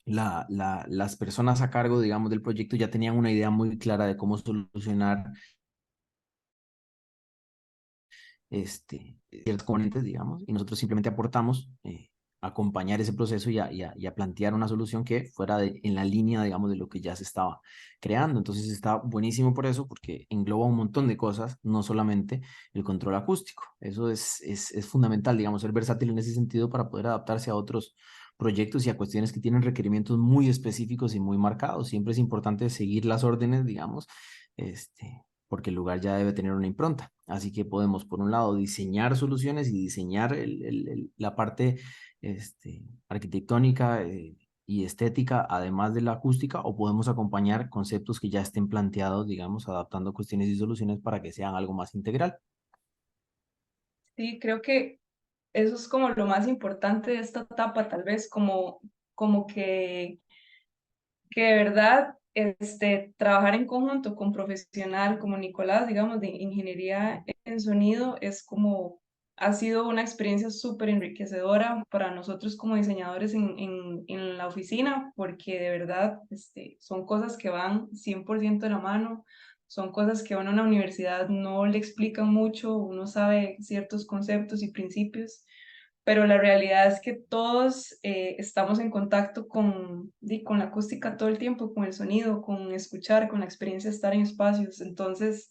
Las personas a cargo, digamos, del proyecto ya tenían una idea muy clara de cómo solucionar ciertos componentes, digamos, y nosotros simplemente aportamos acompañar ese proceso y a plantear una solución que fuera en la línea, digamos, de lo que ya se estaba creando. Entonces está buenísimo por eso, porque engloba un montón de cosas, no solamente el control acústico. Eso es fundamental, digamos, ser versátil en ese sentido para poder adaptarse a otros proyectos y a cuestiones que tienen requerimientos muy específicos y muy marcados. Siempre es importante seguir las órdenes, digamos, porque el lugar ya debe tener una impronta. Así que podemos, por un lado, diseñar soluciones y diseñar la parte arquitectónica y estética, además de la acústica, o podemos acompañar conceptos que ya estén planteados, digamos, adaptando cuestiones y soluciones para que sean algo más integral. Sí, creo que eso es como lo más importante de esta etapa, tal vez como que de verdad trabajar en conjunto con profesional como Nicolás, digamos, de ingeniería en sonido, ha sido una experiencia súper enriquecedora para nosotros como diseñadores en la oficina, porque de verdad son cosas que van 100% de la mano, son cosas que uno en la universidad no le explican mucho, uno sabe ciertos conceptos y principios, pero la realidad es que todos estamos en contacto con la acústica todo el tiempo, con el sonido, con escuchar, con la experiencia de estar en espacios. Entonces,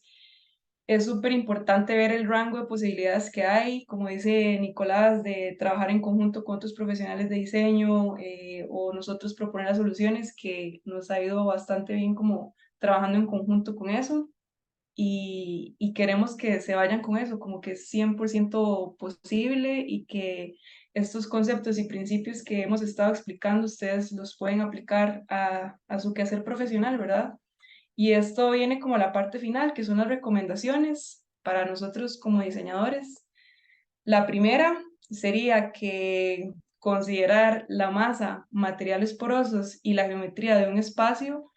es súper importante ver el rango de posibilidades que hay, como dice Nicolás, de trabajar en conjunto con otros profesionales de diseño, o nosotros proponer las soluciones, que nos ha ido bastante bien como trabajando en conjunto con eso. Y queremos que se vayan con eso, como que es 100% posible y que estos conceptos y principios que hemos estado explicando, ustedes los pueden aplicar a su quehacer profesional, ¿verdad? Y esto viene como la parte final, que son las recomendaciones para nosotros como diseñadores. La primera sería que considerar la masa, materiales porosos y la geometría de un espacio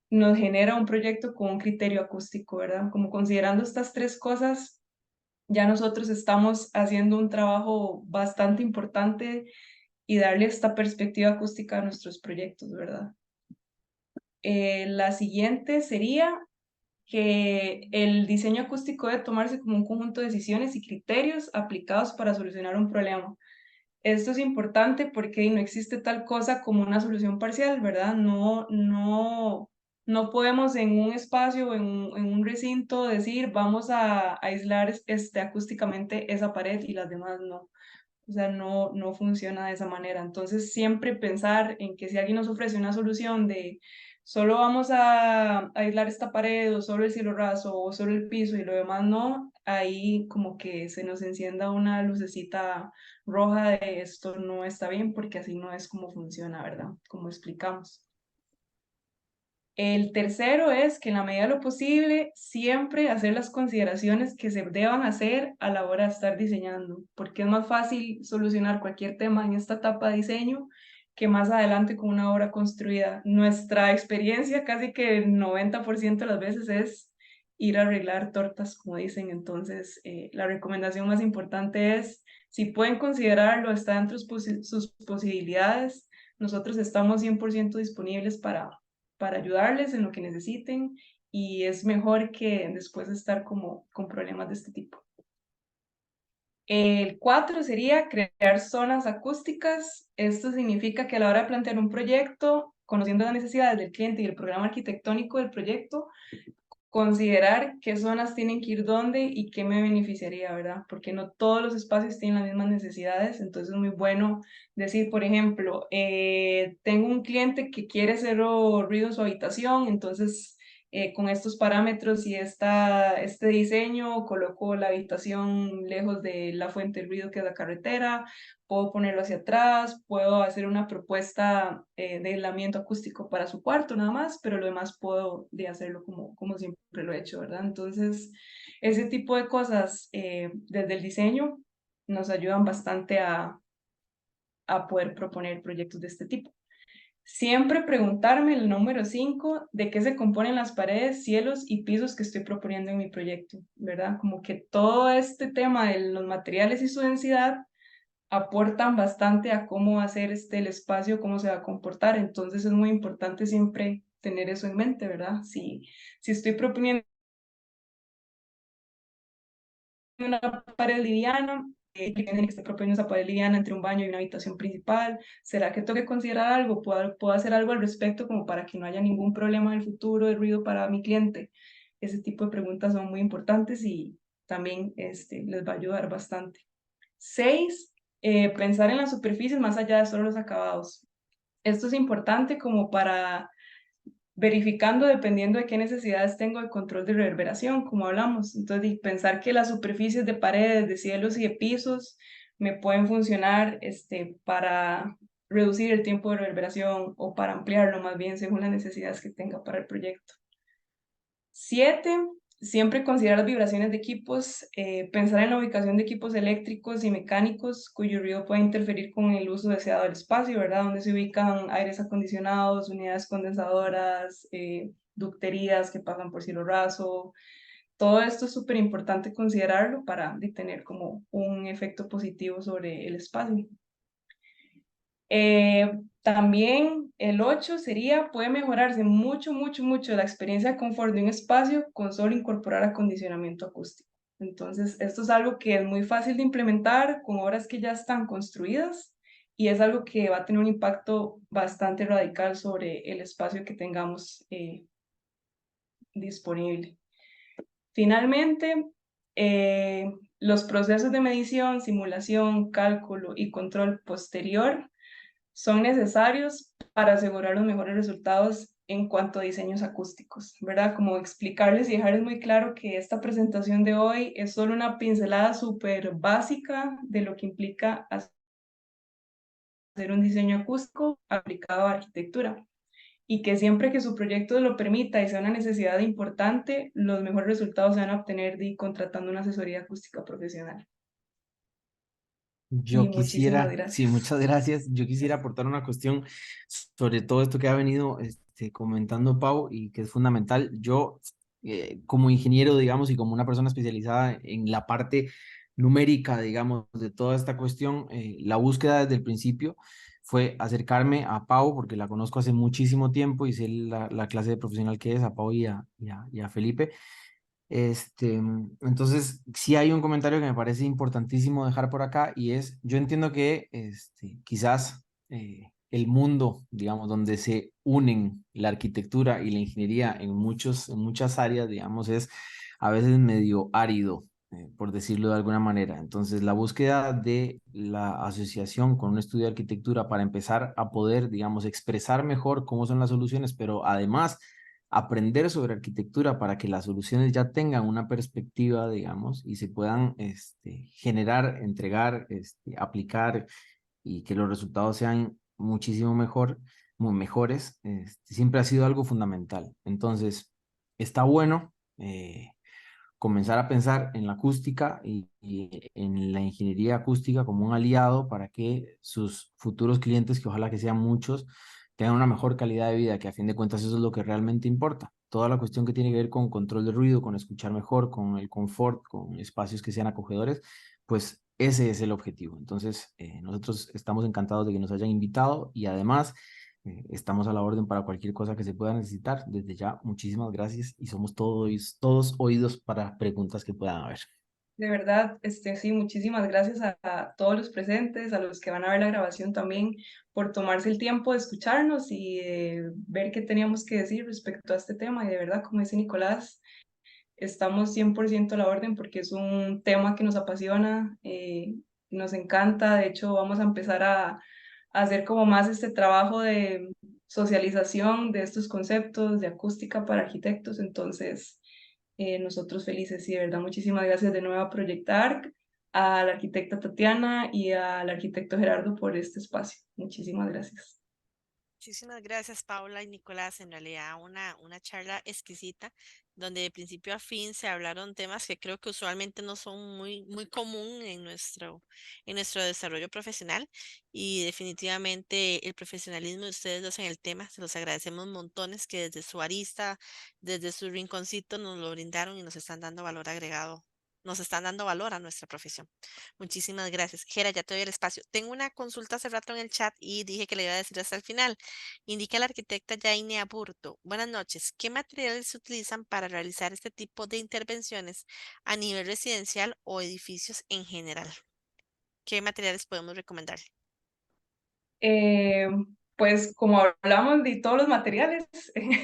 nos genera un proyecto con un criterio acústico, ¿verdad? Como considerando estas tres cosas, ya nosotros estamos haciendo un trabajo bastante importante y darle esta perspectiva acústica a nuestros proyectos, ¿verdad? La siguiente sería que el diseño acústico debe tomarse como un conjunto de decisiones y criterios aplicados para solucionar un problema. Esto es importante porque no existe tal cosa como una solución parcial, ¿verdad? No podemos en un espacio o en un recinto decir vamos a aislar acústicamente esa pared y las demás no. O sea, no funciona de esa manera. Entonces, siempre pensar en que si alguien nos ofrece una solución de solo vamos a aislar esta pared o solo el cielo raso o solo el piso y lo demás no, ahí como que se nos encienda una lucecita roja de esto no está bien porque así no es como funciona, ¿verdad? Como explicamos. El tercero es que en la medida de lo posible siempre hacer las consideraciones que se deban hacer a la hora de estar diseñando, porque es más fácil solucionar cualquier tema en esta etapa de diseño que más adelante con una obra construida. Nuestra experiencia casi que el 90% de las veces es ir a arreglar tortas, como dicen. Entonces, la recomendación más importante es, si pueden considerarlo, está dentro de sus posibilidades. Nosotros estamos 100% disponibles para ayudarles en lo que necesiten y es mejor que después de estar como con problemas de este tipo. El 4 sería crear zonas acústicas. Esto significa que a la hora de plantear un proyecto, conociendo las necesidades del cliente y el programa arquitectónico del proyecto, considerar qué zonas tienen que ir dónde y qué me beneficiaría, ¿verdad? Porque no todos los espacios tienen las mismas necesidades, entonces es muy bueno decir, por ejemplo, tengo un cliente que quiere cero ruido en su habitación, entonces con estos parámetros y este diseño coloco la habitación lejos de la fuente de ruido que es la carretera, puedo ponerlo hacia atrás, puedo hacer una propuesta de aislamiento acústico para su cuarto nada más, pero lo demás puedo de hacerlo como siempre lo he hecho, ¿verdad? Entonces, ese tipo de cosas desde el diseño nos ayudan bastante a poder proponer proyectos de este tipo. Siempre preguntarme el número 5, de qué se componen las paredes, cielos y pisos que estoy proponiendo en mi proyecto, ¿verdad? Como que todo este tema de los materiales y su densidad aportan bastante a cómo va a ser el espacio, cómo se va a comportar. Entonces es muy importante siempre tener eso en mente, ¿verdad? Si estoy proponiendo una pared liviana, que esté proponiendo esa pared liviana entre un baño y una habitación principal, ¿será que tengo que considerar algo? ¿Puedo hacer algo al respecto como para que no haya ningún problema en el futuro de ruido para mi cliente? Ese tipo de preguntas son muy importantes y también les va a ayudar bastante. 6, pensar en las superficies más allá de solo los acabados. Esto es importante como para verificando dependiendo de qué necesidades tengo de control de reverberación, como hablamos. Entonces, pensar que las superficies de paredes, de cielos y de pisos me pueden funcionar para reducir el tiempo de reverberación o para ampliarlo más bien según las necesidades que tenga para el proyecto. 7, siempre considerar las vibraciones de equipos, pensar en la ubicación de equipos eléctricos y mecánicos cuyo ruido puede interferir con el uso deseado del espacio, ¿verdad? Donde se ubican aires acondicionados, unidades condensadoras, ducterías que pasan por cielo raso. Todo esto es súper importante considerarlo para tener como un efecto positivo sobre el espacio. También el 8 sería, puede mejorarse mucho la experiencia de confort de un espacio con solo incorporar acondicionamiento acústico. Entonces, esto es algo que es muy fácil de implementar con obras que ya están construidas y es algo que va a tener un impacto bastante radical sobre el espacio que tengamos disponible. Finalmente, los procesos de medición, simulación, cálculo y control posterior son necesarios para asegurar los mejores resultados en cuanto a diseños acústicos, ¿verdad? Como explicarles y dejarles muy claro que esta presentación de hoy es solo una pincelada súper básica de lo que implica hacer un diseño acústico aplicado a arquitectura y que siempre que su proyecto lo permita y sea una necesidad importante, los mejores resultados se van a obtener contratando una asesoría acústica profesional. Y Yo muchísimas quisiera, sí, gracias. muchas gracias. Yo quisiera aportar una cuestión sobre todo esto que ha venido comentando Pau y que es fundamental. Yo, como ingeniero, digamos, y como una persona especializada en la parte numérica, digamos, de toda esta cuestión, la búsqueda desde el principio fue acercarme a Pau, porque la conozco hace muchísimo tiempo y sé la clase de profesional que es, a Pau y a Felipe. Entonces, sí hay un comentario que me parece importantísimo dejar por acá y es, yo entiendo que quizás el mundo, digamos, donde se unen la arquitectura y la ingeniería en muchas áreas, digamos, es a veces medio árido, por decirlo de alguna manera. Entonces, la búsqueda de la asociación con un estudio de arquitectura para empezar a poder, digamos, expresar mejor cómo son las soluciones, pero además aprender sobre arquitectura para que las soluciones ya tengan una perspectiva, digamos, y se puedan generar, entregar, aplicar y que los resultados sean muchísimo mejor, muy mejores, siempre ha sido algo fundamental. Entonces, está bueno comenzar a pensar en la acústica y en la ingeniería acústica como un aliado para que sus futuros clientes, que ojalá que sean muchos, tengan una mejor calidad de vida, que a fin de cuentas eso es lo que realmente importa. Toda la cuestión que tiene que ver con control de ruido, con escuchar mejor, con el confort, con espacios que sean acogedores, pues ese es el objetivo. Entonces, nosotros estamos encantados de que nos hayan invitado y además estamos a la orden para cualquier cosa que se pueda necesitar. Desde ya, muchísimas gracias y somos todos oídos para preguntas que puedan haber. De verdad, sí, muchísimas gracias a todos los presentes, a los que van a ver la grabación también, por tomarse el tiempo de escucharnos y ver qué teníamos que decir respecto a este tema. Y de verdad, como dice Nicolás, estamos 100% a la orden porque es un tema que nos apasiona, nos encanta. De hecho, vamos a empezar a hacer como más este trabajo de socialización de estos conceptos de acústica para arquitectos. Entonces, nosotros felices y de verdad, muchísimas gracias de nuevo a Proyectar, a la arquitecta Tatiana y al arquitecto Gerardo por este espacio. Muchísimas gracias. Muchísimas gracias, Paula y Nicolás. En realidad, una charla exquisita, donde de principio a fin se hablaron temas que creo que usualmente no son muy común en nuestro desarrollo profesional. Y definitivamente el profesionalismo de ustedes dos en el tema, se los agradecemos montones que desde su arista, desde su rinconcito nos lo brindaron y nos están dando valor agregado. Nos están dando valor a nuestra profesión. Muchísimas gracias. Gera, ya te doy el espacio. Tengo una consulta hace rato en el chat y dije que le iba a decir hasta el final. Indica la arquitecta Jaine Aburto. Buenas noches. ¿Qué materiales se utilizan para realizar este tipo de intervenciones a nivel residencial o edificios en general? ¿Qué materiales podemos recomendar? Eh, pues como hablamos de todos los materiales,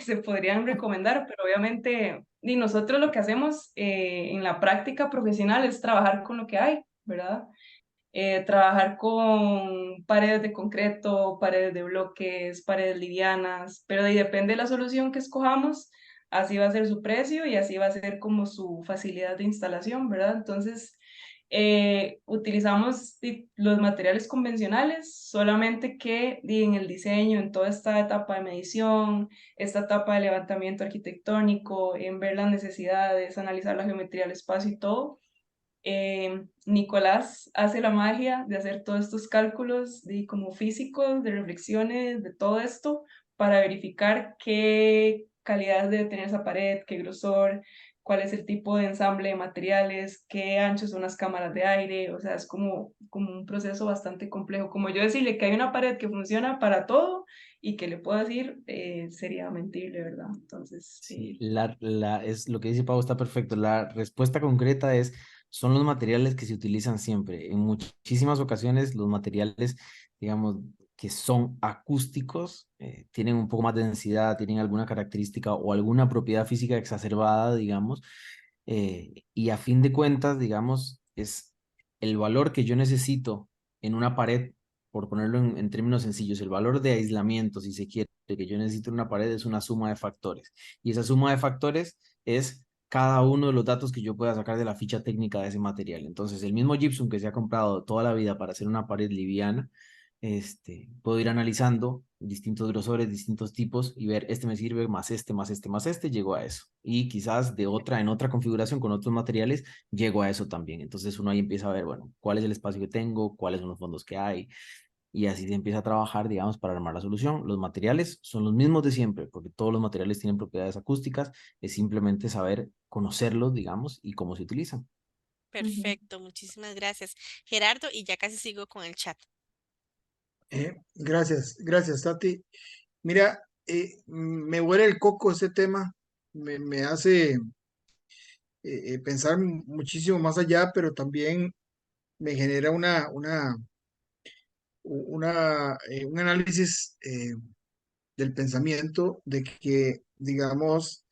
se podrían recomendar, pero obviamente y nosotros lo que hacemos en la práctica profesional es trabajar con lo que hay, ¿verdad? Trabajar con paredes de concreto, paredes de bloques, paredes livianas, pero ahí depende de la solución que escojamos, así va a ser su precio y así va a ser como su facilidad de instalación, ¿verdad? Entonces, utilizamos los materiales convencionales, solamente que en el diseño, en toda esta etapa de medición, esta etapa de levantamiento arquitectónico, en ver las necesidades, analizar la geometría del espacio y todo. Nicolás hace la magia de hacer todos estos cálculos como físicos, de reflexiones, de todo esto, para verificar qué calidad debe tener esa pared, qué grosor, cuál es el tipo de ensamble de materiales, qué ancho son las cámaras de aire, o sea, es como un proceso bastante complejo. Como yo decirle que hay una pared que funciona para todo y que le puedo decir, sería mentirle, ¿verdad? Entonces, Sí, es lo que dice Pau está perfecto. La respuesta concreta es, son los materiales que se utilizan siempre. En muchísimas ocasiones los materiales, digamos, que son acústicos, tienen un poco más de densidad, tienen alguna característica o alguna propiedad física exacerbada, digamos, y a fin de cuentas, digamos, es el valor que yo necesito en una pared, por ponerlo en términos sencillos, el valor de aislamiento, si se quiere, que yo necesito en una pared es una suma de factores. Y esa suma de factores es cada uno de los datos que yo pueda sacar de la ficha técnica de ese material. Entonces, el mismo gypsum que se ha comprado toda la vida para hacer una pared liviana, puedo ir analizando distintos grosores, distintos tipos y ver, este me sirve, más este, más este, más este, llego a eso. Y quizás en otra configuración con otros materiales, llego a eso también. Entonces uno ahí empieza a ver, bueno, cuál es el espacio que tengo, cuáles son los fondos que hay, y así se empieza a trabajar, digamos, para armar la solución. Los materiales son los mismos de siempre, porque todos los materiales tienen propiedades acústicas, es simplemente saber conocerlos, digamos, y cómo se utilizan. Ujú. Perfecto, muchísimas gracias. Gerardo, y ya casi sigo con el chat. Gracias, Tati. Mira, me huele el coco ese tema, me hace pensar muchísimo más allá, pero también me genera un análisis del pensamiento de que, digamos,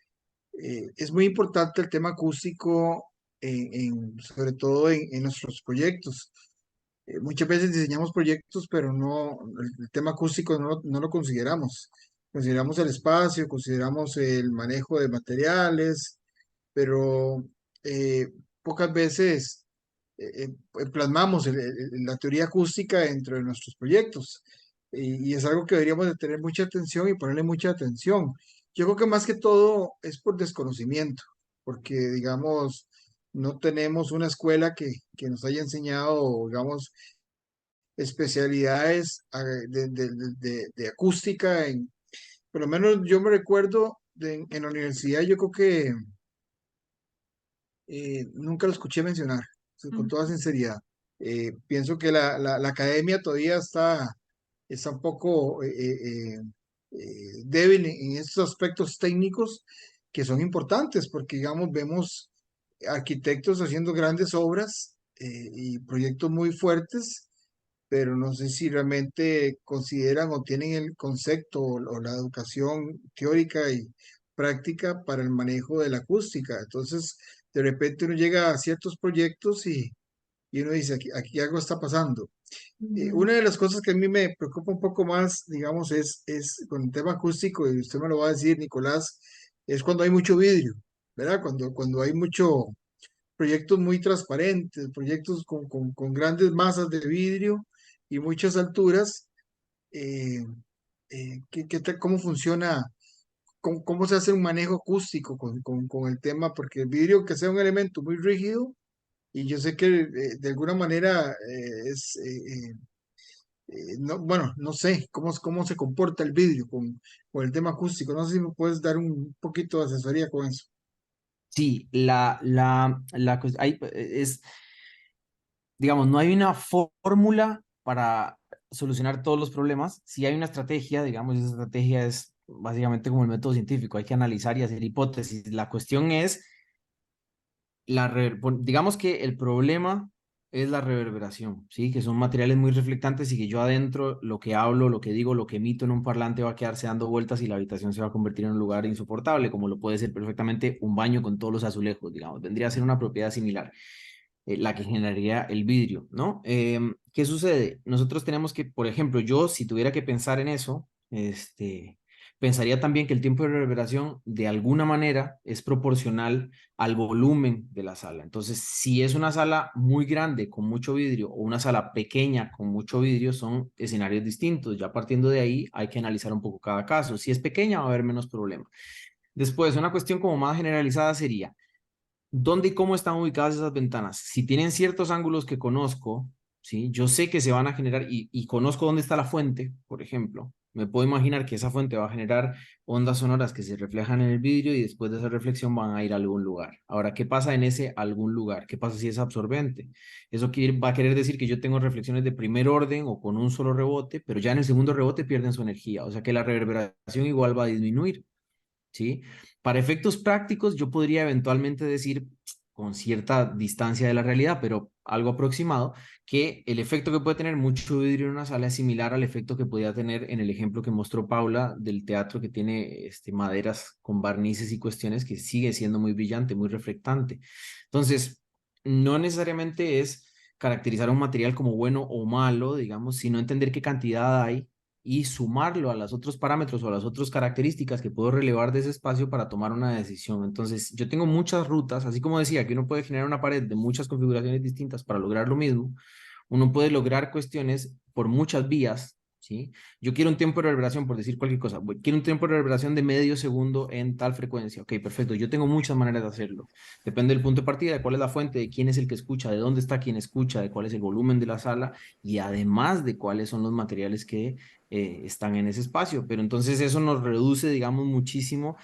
es muy importante el tema acústico, sobre todo en nuestros proyectos. Muchas veces diseñamos proyectos, pero no, el tema acústico no lo consideramos. Consideramos el espacio, consideramos el manejo de materiales, pero eh, pocas veces plasmamos la teoría acústica dentro de nuestros proyectos. Y es algo que deberíamos de tener mucha atención y ponerle mucha atención. Yo creo que más que todo es por desconocimiento, porque digamos, no tenemos una escuela que nos haya enseñado, digamos, especialidades de acústica. Por lo menos yo me recuerdo en la universidad, yo creo que nunca lo escuché mencionar, con toda sinceridad. Pienso que la academia todavía está un poco débil en estos aspectos técnicos que son importantes, porque digamos, vemos arquitectos haciendo grandes obras y proyectos muy fuertes, pero no sé si realmente consideran o tienen el concepto o la educación teórica y práctica para el manejo de la acústica. Entonces, de repente uno llega a ciertos proyectos y uno dice, aquí algo está pasando. Ujú. Una de las cosas que a mí me preocupa un poco más, digamos, es con el tema acústico, y usted me lo va a decir, Nicolás, es cuando hay mucho vidrio, ¿verdad? Cuando hay mucho proyectos muy transparentes, proyectos con grandes masas de vidrio y muchas alturas. eh, ¿Cómo funciona? ¿Cómo se hace un manejo acústico con el tema? Porque el vidrio, que sea un elemento muy rígido, y yo sé que de alguna manera no, bueno, no sé cómo se comporta el vidrio con el tema acústico. No sé si me puedes dar un poquito de asesoría con eso. Sí, digamos, no hay una fórmula para solucionar todos los problemas. Sí hay una estrategia, digamos, y esa estrategia es básicamente como el método científico, hay que analizar y hacer hipótesis. La cuestión es, digamos que el problema es la reverberación, ¿sí? Que son materiales muy reflectantes y que yo adentro lo que hablo, lo que digo, lo que emito en un parlante va a quedarse dando vueltas y la habitación se va a convertir en un lugar insoportable, como lo puede ser perfectamente un baño con todos los azulejos, digamos. Vendría a ser una propiedad similar, la que generaría el vidrio, ¿no? ¿Qué sucede? Nosotros tenemos que, por ejemplo, yo si tuviera que pensar en eso, pensaría también que el tiempo de reverberación de alguna manera es proporcional al volumen de la sala. Entonces, si es una sala muy grande con mucho vidrio o una sala pequeña con mucho vidrio, son escenarios distintos. Ya partiendo de ahí, hay que analizar un poco cada caso. Si es pequeña, va a haber menos problema. Después, una cuestión como más generalizada sería, ¿dónde y cómo están ubicadas esas ventanas? Si tienen ciertos ángulos que conozco, ¿sí? Yo sé que se van a generar y conozco dónde está la fuente, por ejemplo. Me puedo imaginar que esa fuente va a generar ondas sonoras que se reflejan en el vidrio y después de esa reflexión van a ir a algún lugar. Ahora, ¿qué pasa en ese algún lugar? ¿Qué pasa si es absorbente? Eso va a querer decir que yo tengo reflexiones de primer orden o con un solo rebote, pero ya en el segundo rebote pierden su energía. O sea que la reverberación igual va a disminuir. ¿Sí? Para efectos prácticos, yo podría eventualmente decir, con cierta distancia de la realidad, pero algo aproximado, que el efecto que puede tener mucho vidrio en una sala es similar al efecto que podía tener en el ejemplo que mostró Paula del teatro que tiene maderas con barnices y cuestiones que sigue siendo muy brillante, muy reflectante. Entonces, no necesariamente es caracterizar un material como bueno o malo, digamos, sino entender qué cantidad hay y sumarlo a los otros parámetros o a las otras características que puedo relevar de ese espacio para tomar una decisión. Entonces, yo tengo muchas rutas, así como decía, que uno puede generar una pared de muchas configuraciones distintas para lograr lo mismo. Uno puede lograr cuestiones por muchas vías, ¿sí? Yo quiero un tiempo de reverberación, por decir cualquier cosa. Quiero un tiempo de reverberación de medio segundo en tal frecuencia. Ok, perfecto. Yo tengo muchas maneras de hacerlo. Depende del punto de partida, de cuál es la fuente, de quién es el que escucha, de dónde está quien escucha, de cuál es el volumen de la sala y además de cuáles son los materiales que están en ese espacio. Pero entonces eso nos reduce, digamos, muchísimo,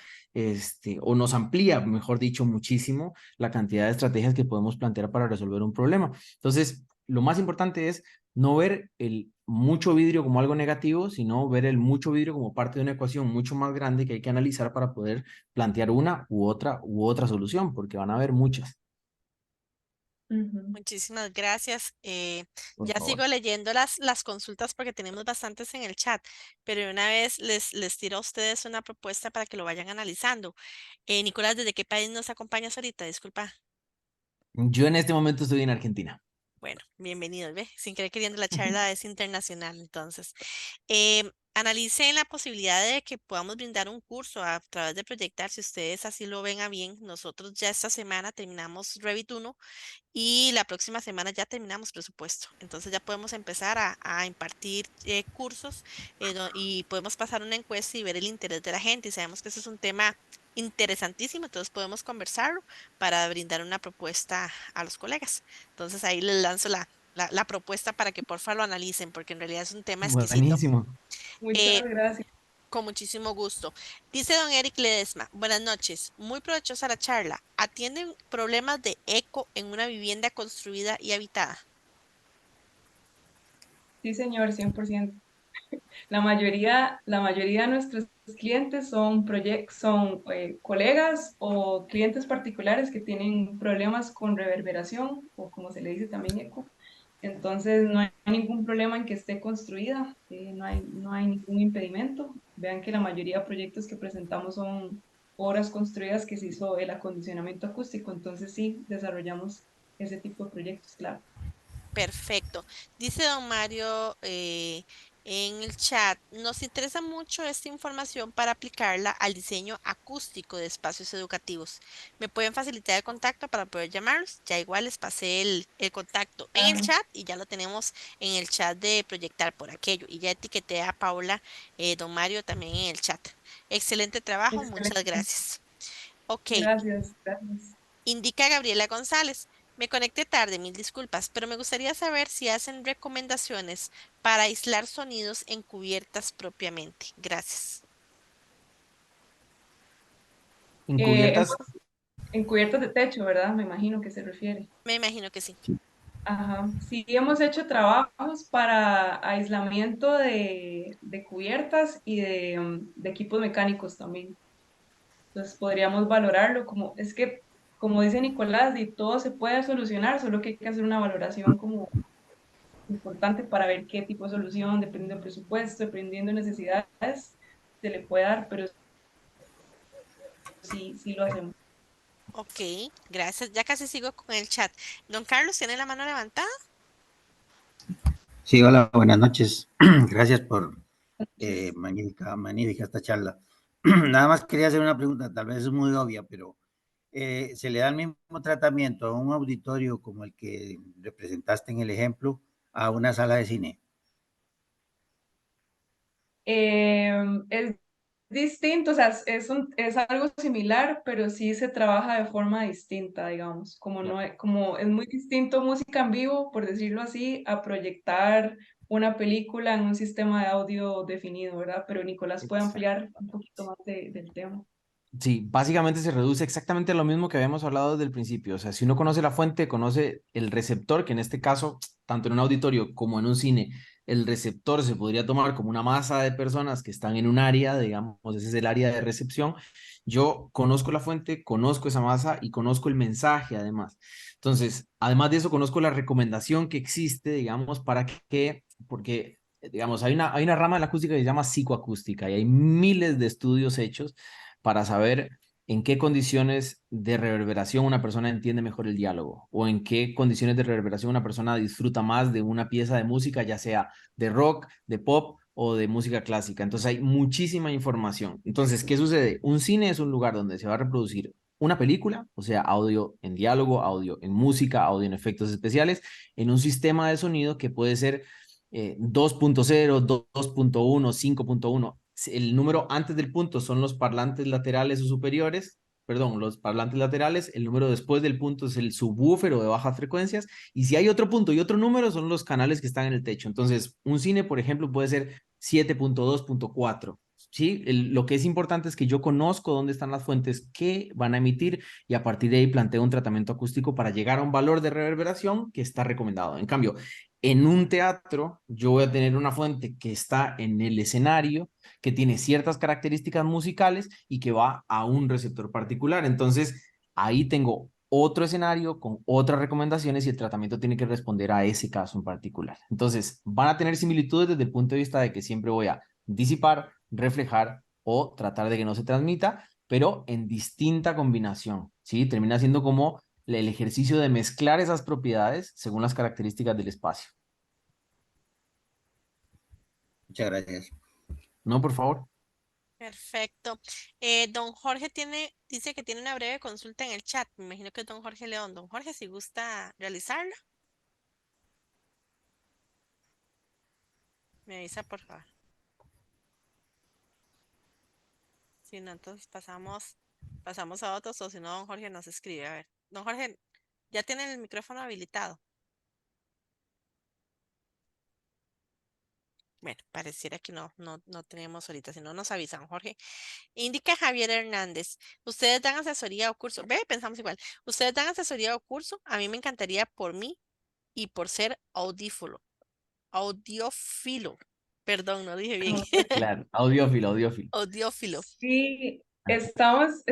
o nos amplía, mejor dicho, muchísimo la cantidad de estrategias que podemos plantear para resolver un problema. Entonces, lo más importante es no ver el mucho vidrio como algo negativo, sino ver el mucho vidrio como parte de una ecuación mucho más grande que hay que analizar para poder plantear una u otra solución, porque van a haber muchas. Ujú. Muchísimas gracias. Por Ya favor. sigo leyendo las consultas porque tenemos bastantes en el chat, pero de una vez les tiro a ustedes una propuesta para que lo vayan analizando. Nicolás, ¿desde qué país nos acompañas ahorita? Disculpa. Yo en este momento estoy en Argentina. Bueno, bienvenidos, ¿ve? Sin querer queriendo la charla es internacional, entonces. Analicen la posibilidad de que podamos brindar un curso a través de Proyectar, si ustedes así lo ven a bien. Nosotros ya esta semana terminamos Revit 1 y la próxima semana ya terminamos presupuesto. Entonces ya podemos empezar a impartir cursos y podemos pasar una encuesta y ver el interés de la gente. Y sabemos que ese es un tema interesantísimo, entonces podemos conversarlo para brindar una propuesta a los colegas. Entonces ahí les lanzo la propuesta para que porfa lo analicen, porque en realidad es un tema exquisito. Buenísimo. Muchas Eh, gracias. con muchísimo gusto. Dice don Eric Ledesma, buenas noches, muy provechosa la charla. ¿Atienden problemas de eco en una vivienda construida y habitada? Sí, señor, 100%. La mayoría de nuestros clientes son, colegas o clientes particulares que tienen problemas con reverberación o como se le dice también eco. Entonces no hay ningún problema en que esté construida, no hay ningún impedimento. Vean que la mayoría de proyectos que presentamos son obras construidas que se hizo el acondicionamiento acústico, entonces sí, desarrollamos ese tipo de proyectos, claro. Perfecto. Dice don Mario en el chat, nos interesa mucho esta información para aplicarla al diseño acústico de espacios educativos. ¿Me pueden facilitar el contacto para poder llamarlos? Ya igual les pasé el contacto en el Claro, chat y ya lo tenemos en el chat de Proyectar por aquello. Y ya etiqueté a Paula, don Mario también en el chat. Excelente trabajo, muchas excelente. gracias. Ok. Gracias, gracias. Indica Gabriela González. Me conecté tarde, mil disculpas, pero me gustaría saber si hacen recomendaciones para aislar sonidos en cubiertas propiamente. Gracias. Encubiertas. En cubiertas de techo, ¿verdad? Me imagino que se refiere. Me imagino que sí. Ajá. Sí, hemos hecho trabajos para aislamiento de cubiertas y de equipos mecánicos también. Entonces podríamos valorarlo como, es que, como dice Nicolás, y todo se puede solucionar, solo que hay que hacer una valoración como importante para ver qué tipo de solución, dependiendo del presupuesto, dependiendo de necesidades, se le puede dar, pero sí, sí lo hacemos. Ok, gracias. Ya casi sigo con el chat. Don Carlos, ¿tiene la mano levantada? Sí, hola, buenas noches. Gracias por magnífica esta charla. Nada más quería hacer una pregunta, tal vez es muy obvia, pero ¿se le da el mismo tratamiento a un auditorio como el que representaste en el ejemplo a una sala de cine? Es distinto, o sea, es algo similar, pero sí se trabaja de forma distinta, digamos, como, Ya. no, como es muy distinto música en vivo, por decirlo así, a proyectar una película en un sistema de audio definido, ¿verdad? Pero Nicolás puede Exacto. ampliar un poquito más del tema. Sí, básicamente se reduce exactamente a lo mismo que habíamos hablado desde el principio. O sea, si uno conoce la fuente, conoce el receptor, que en este caso, tanto en un auditorio como en un cine, el receptor se podría tomar como una masa de personas que están en un área, digamos, ese es el área de recepción. Yo conozco la fuente, conozco esa masa y conozco el mensaje además. Entonces, además de eso, conozco la recomendación que existe, digamos, para que, porque, digamos, hay una rama de la acústica que se llama psicoacústica y hay miles de estudios hechos para saber en qué condiciones de reverberación una persona entiende mejor el diálogo o en qué condiciones de reverberación una persona disfruta más de una pieza de música, ya sea de rock, de pop o de música clásica. Entonces hay muchísima información. Entonces, ¿qué sucede? Un cine es un lugar donde se va a reproducir una película, o sea, audio en diálogo, audio en música, audio en efectos especiales, en un sistema de sonido que puede ser 2.0, 2.1, 5.1. El número antes del punto son los parlantes laterales o superiores, perdón, los parlantes laterales, el número después del punto es el subwoofer o de bajas frecuencias, y si hay otro punto y otro número son los canales que están en el techo. Entonces, un cine, por ejemplo, puede ser 7.2.4. ¿Sí? Lo que es importante es que yo conozco dónde están las fuentes que van a emitir y a partir de ahí planteo un tratamiento acústico para llegar a un valor de reverberación que está recomendado. En cambio, en un teatro yo voy a tener una fuente que está en el escenario, que tiene ciertas características musicales y que va a un receptor particular. Entonces, ahí tengo otro escenario con otras recomendaciones y el tratamiento tiene que responder a ese caso en particular. Entonces, van a tener similitudes desde el punto de vista de que siempre voy a disipar, reflejar o tratar de que no se transmita, pero en distinta combinación, ¿sí? Termina siendo como el ejercicio de mezclar esas propiedades según las características del espacio. Muchas gracias. No, por favor. Perfecto. Don Jorge dice que tiene una breve consulta en el chat. Me imagino que es don Jorge León. Don Jorge, si gusta realizarla, me avisa por favor. Si no, entonces pasamos a otros, o si no, don Jorge nos escribe. A ver, don Jorge, ya tiene el micrófono habilitado. Bueno, pareciera que no tenemos ahorita, si no nos avisan, Jorge. Indica Javier Hernández. Ustedes dan asesoría o curso. Ve, pensamos igual. Ustedes dan asesoría o curso. A mí me encantaría por mí y por ser audiófilo. Perdón, no dije bien. Claro, audiófilo, audiófilo. Audiófilo. Sí, estamos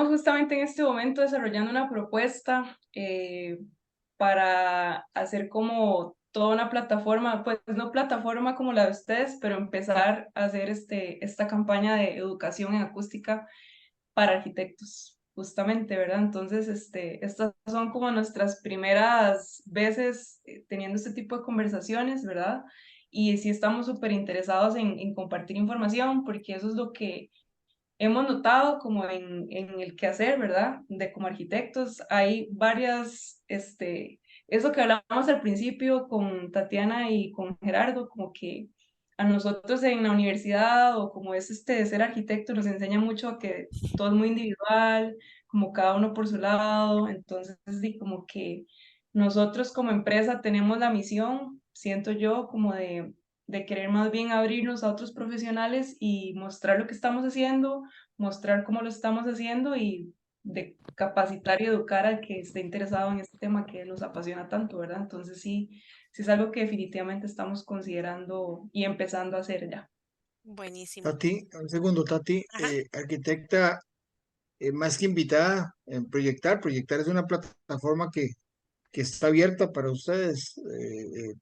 justamente en este momento desarrollando una propuesta para hacer como toda una plataforma, pues no plataforma como la de ustedes, pero empezar a hacer esta campaña de educación en acústica para arquitectos, justamente, ¿verdad? Entonces, estas son como nuestras primeras veces teniendo este tipo de conversaciones, ¿verdad? Y sí estamos súper interesados en compartir información, porque eso es lo que hemos notado como en el quehacer, ¿verdad? De como arquitectos, hay varias, eso que hablábamos al principio con Tatiana y con Gerardo, como que a nosotros en la universidad o como es de ser arquitecto nos enseña mucho a que todo es muy individual, como cada uno por su lado, entonces sí, como que nosotros como empresa tenemos la misión, siento yo, como de querer más bien abrirnos a otros profesionales y mostrar lo que estamos haciendo, mostrar cómo lo estamos haciendo y de capacitar y educar al que esté interesado en este tema que nos apasiona tanto, ¿verdad? Entonces sí es algo que definitivamente estamos considerando y empezando a hacer ya. Buenísimo. Tati, un segundo, Tati, Ajá. arquitecta, más que invitada en Proyectar es una plataforma que está abierta para ustedes,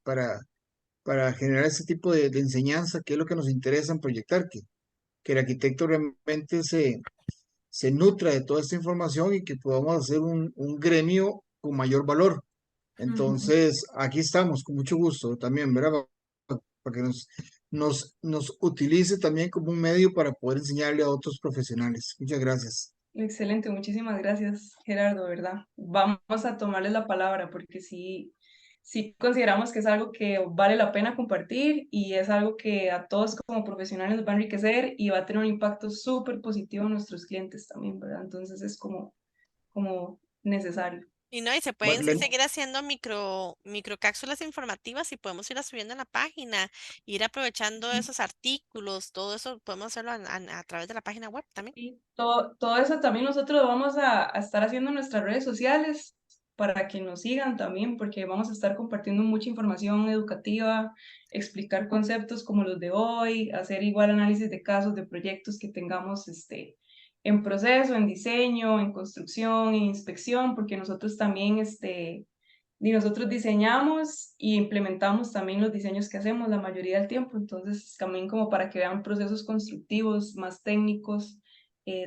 para generar ese tipo de enseñanza, que es lo que nos interesa en Proyectar, que el arquitecto realmente se nutra de toda esta información y que podamos hacer un gremio con mayor valor. Ujú. Entonces, aquí estamos, con mucho gusto también, ¿verdad? Para que nos utilice también como un medio para poder enseñarle a otros profesionales. Muchas gracias. Excelente, muchísimas gracias, Gerardo, ¿verdad? Vamos a tomarles la palabra porque sí consideramos que es algo que vale la pena compartir y es algo que a todos como profesionales nos va a enriquecer y va a tener un impacto súper positivo en nuestros clientes también, ¿verdad? Entonces es como necesario. Y no, y se pueden Bueno, seguir haciendo microcápsulas informativas y podemos irlas subiendo en la página, ir aprovechando esos artículos, todo eso podemos hacerlo a través de la página web también. Y todo eso también nosotros lo vamos a estar haciendo en nuestras redes sociales para que nos sigan también, porque vamos a estar compartiendo mucha información educativa, explicar conceptos como los de hoy, hacer igual análisis de casos, de proyectos que tengamos en proceso, en diseño, en construcción, en inspección, porque nosotros también y nosotros diseñamos y implementamos también los diseños que hacemos la mayoría del tiempo, entonces también como para que vean procesos constructivos más técnicos,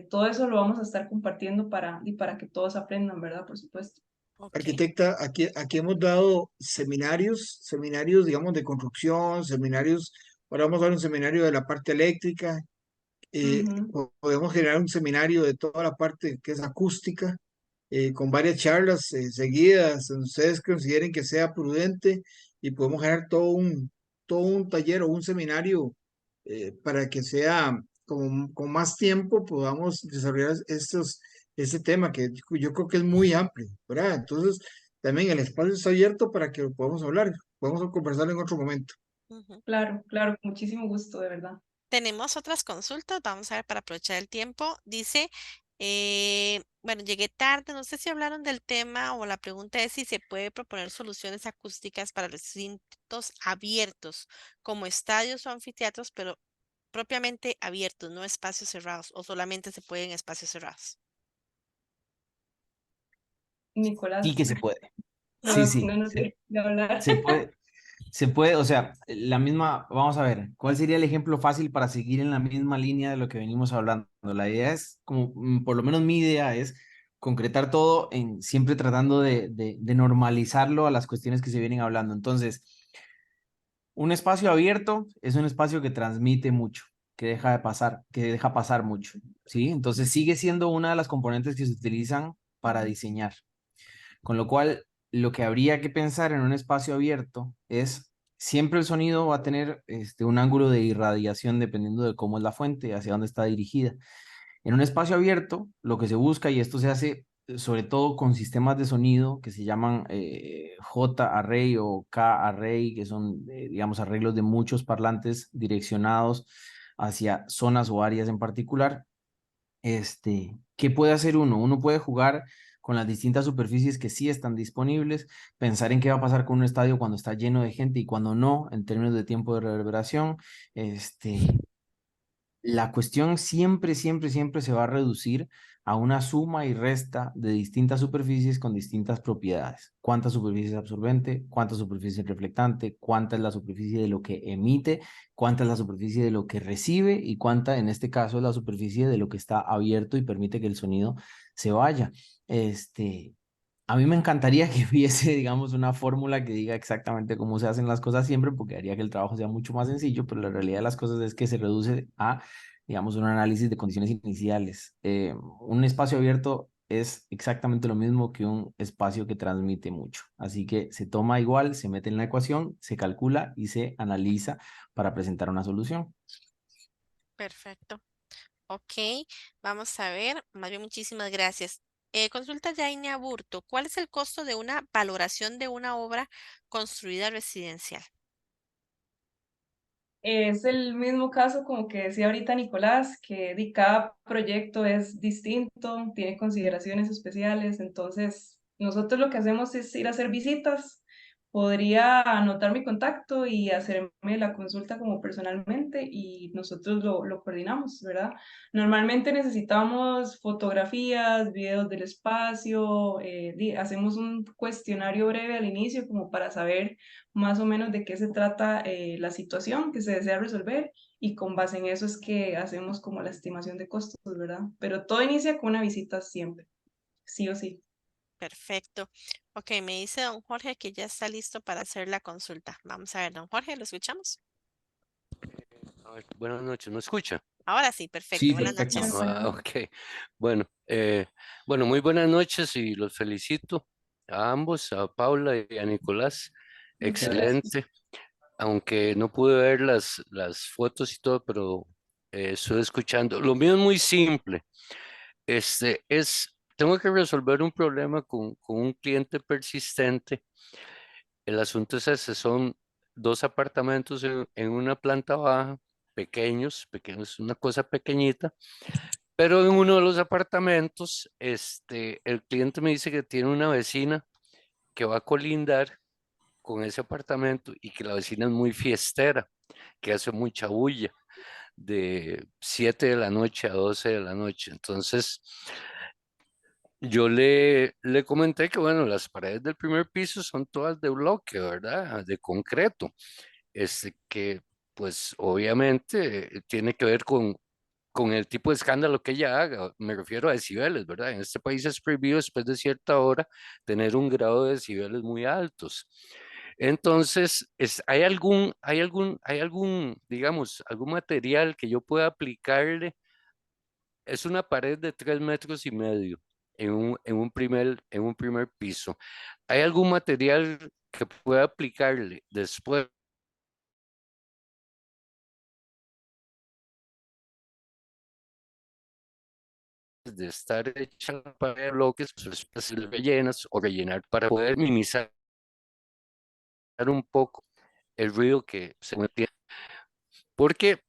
todo eso lo vamos a estar compartiendo para que todos aprendan, ¿verdad? Por supuesto. Ok. arquitecta, aquí hemos dado seminarios, digamos, de construcción, seminarios, ahora vamos a dar un seminario de la parte eléctrica, Ujú. podemos generar un seminario de toda la parte que es acústica, con varias charlas seguidas, donde ustedes consideren que sea prudente y podemos generar todo todo un taller o un seminario para que sea con más tiempo podamos desarrollar este tema que yo creo que es muy amplio, ¿verdad? Entonces, también el espacio está abierto para que lo podamos hablar, podamos conversar en otro momento. Ujú. Claro, claro, con muchísimo gusto, de verdad. Tenemos otras consultas, vamos a ver para aprovechar el tiempo. Dice, bueno, llegué tarde, no sé si hablaron del tema o la pregunta es si se puede proponer soluciones acústicas para recintos abiertos, como estadios o anfiteatros, pero propiamente abiertos, no espacios cerrados, o solamente se puede en espacios cerrados. Sí que Nicolás, se puede. Sí, no, sí, no nos se, dejes de hablar. se puede. Se puede, o sea, la misma, vamos a ver, ¿cuál sería el ejemplo fácil para seguir en la misma línea de lo que venimos hablando? La idea es, como, por lo menos mi idea es concretar todo en siempre tratando de normalizarlo a las cuestiones que se vienen hablando. Entonces, un espacio abierto es un espacio que transmite mucho, que deja de pasar, que deja pasar mucho, ¿sí? Entonces sigue siendo una de las componentes que se utilizan para diseñar. Con lo cual, lo que habría que pensar en un espacio abierto es, siempre el sonido va a tener un ángulo de irradiación dependiendo de cómo es la fuente, hacia dónde está dirigida. En un espacio abierto, lo que se busca, y esto se hace sobre todo con sistemas de sonido que se llaman J-array o K-array, que son, digamos, arreglos de muchos parlantes direccionados hacia zonas o áreas en particular. ¿Qué puede hacer uno? Uno puede jugar con las distintas superficies que sí están disponibles, pensar en qué va a pasar con un estadio cuando está lleno de gente y cuando no, en términos de tiempo de reverberación. La cuestión siempre, siempre, siempre se va a reducir a una suma y resta de distintas superficies con distintas propiedades. ¿Cuánta superficie es absorbente? ¿Cuánta superficie es reflectante? ¿Cuánta es la superficie de lo que emite? ¿Cuánta es la superficie de lo que recibe? Y cuánta, en este caso, es la superficie de lo que está abierto y permite que el sonido se vaya. A mí me encantaría que hubiese, digamos, una fórmula que diga exactamente cómo se hacen las cosas siempre, porque haría que el trabajo sea mucho más sencillo, pero la realidad de las cosas es que se reduce a, digamos, un análisis de condiciones iniciales. Un espacio abierto es exactamente lo mismo que un espacio que transmite mucho. Así que se toma igual, se mete en la ecuación, se calcula y se analiza para presentar una solución. Perfecto. Ok, vamos a ver. Más bien, muchísimas gracias. Consulta Jaina Burto. ¿Cuál es el costo de una valoración de una obra construida residencial? Es el mismo caso como que decía ahorita Nicolás, que cada proyecto es distinto, tiene consideraciones especiales, entonces nosotros lo que hacemos es ir a hacer visitas. Podría anotar mi contacto y hacerme la consulta como personalmente y nosotros lo coordinamos, ¿verdad? Normalmente necesitamos fotografías, videos del espacio, hacemos un cuestionario breve al inicio como para saber más o menos de qué se trata la situación que se desea resolver y con base en eso es que hacemos como la estimación de costos, ¿verdad? Pero todo inicia con una visita siempre, sí o sí. Perfecto. Ok, me dice don Jorge que ya está listo para hacer la consulta. Vamos a ver, don Jorge, ¿lo escuchamos? A ver, buenas noches, ¿me escucha? Ahora sí, perfecto. Sí, Buenas perfecto. noches. Ok, bueno, bueno, muy buenas noches y los felicito a ambos, a Paula y a Nicolás. Muchas gracias. Excelente, aunque no pude ver las fotos y todo, pero estoy escuchando. Lo mío es muy simple. Tengo que resolver un problema con un cliente persistente. El asunto es ese, son dos apartamentos en una planta baja, pequeños, una cosa pequeñita, pero en uno de los apartamentos, el cliente me dice que tiene una vecina que va a colindar con ese apartamento y que la vecina es muy fiestera, que hace mucha bulla de 7 de la noche a 12 de la noche. Entonces, yo le comenté que, bueno, las paredes del primer piso son todas de bloque, ¿verdad? De concreto. Que pues obviamente tiene que ver con el tipo de escándalo que ella haga. Me refiero a decibeles, ¿verdad? En este país es prohibido después de cierta hora tener un grado de decibeles muy altos. Entonces, digamos, algún material que yo pueda aplicarle? Es una pared de 3,5 metros en un primer piso. ¿Hay algún material que pueda aplicarle después de estar hecha la pared de bloques, pues hacer rellenas o rellenar para poder minimizar un poco el ruido que se tiene. Porque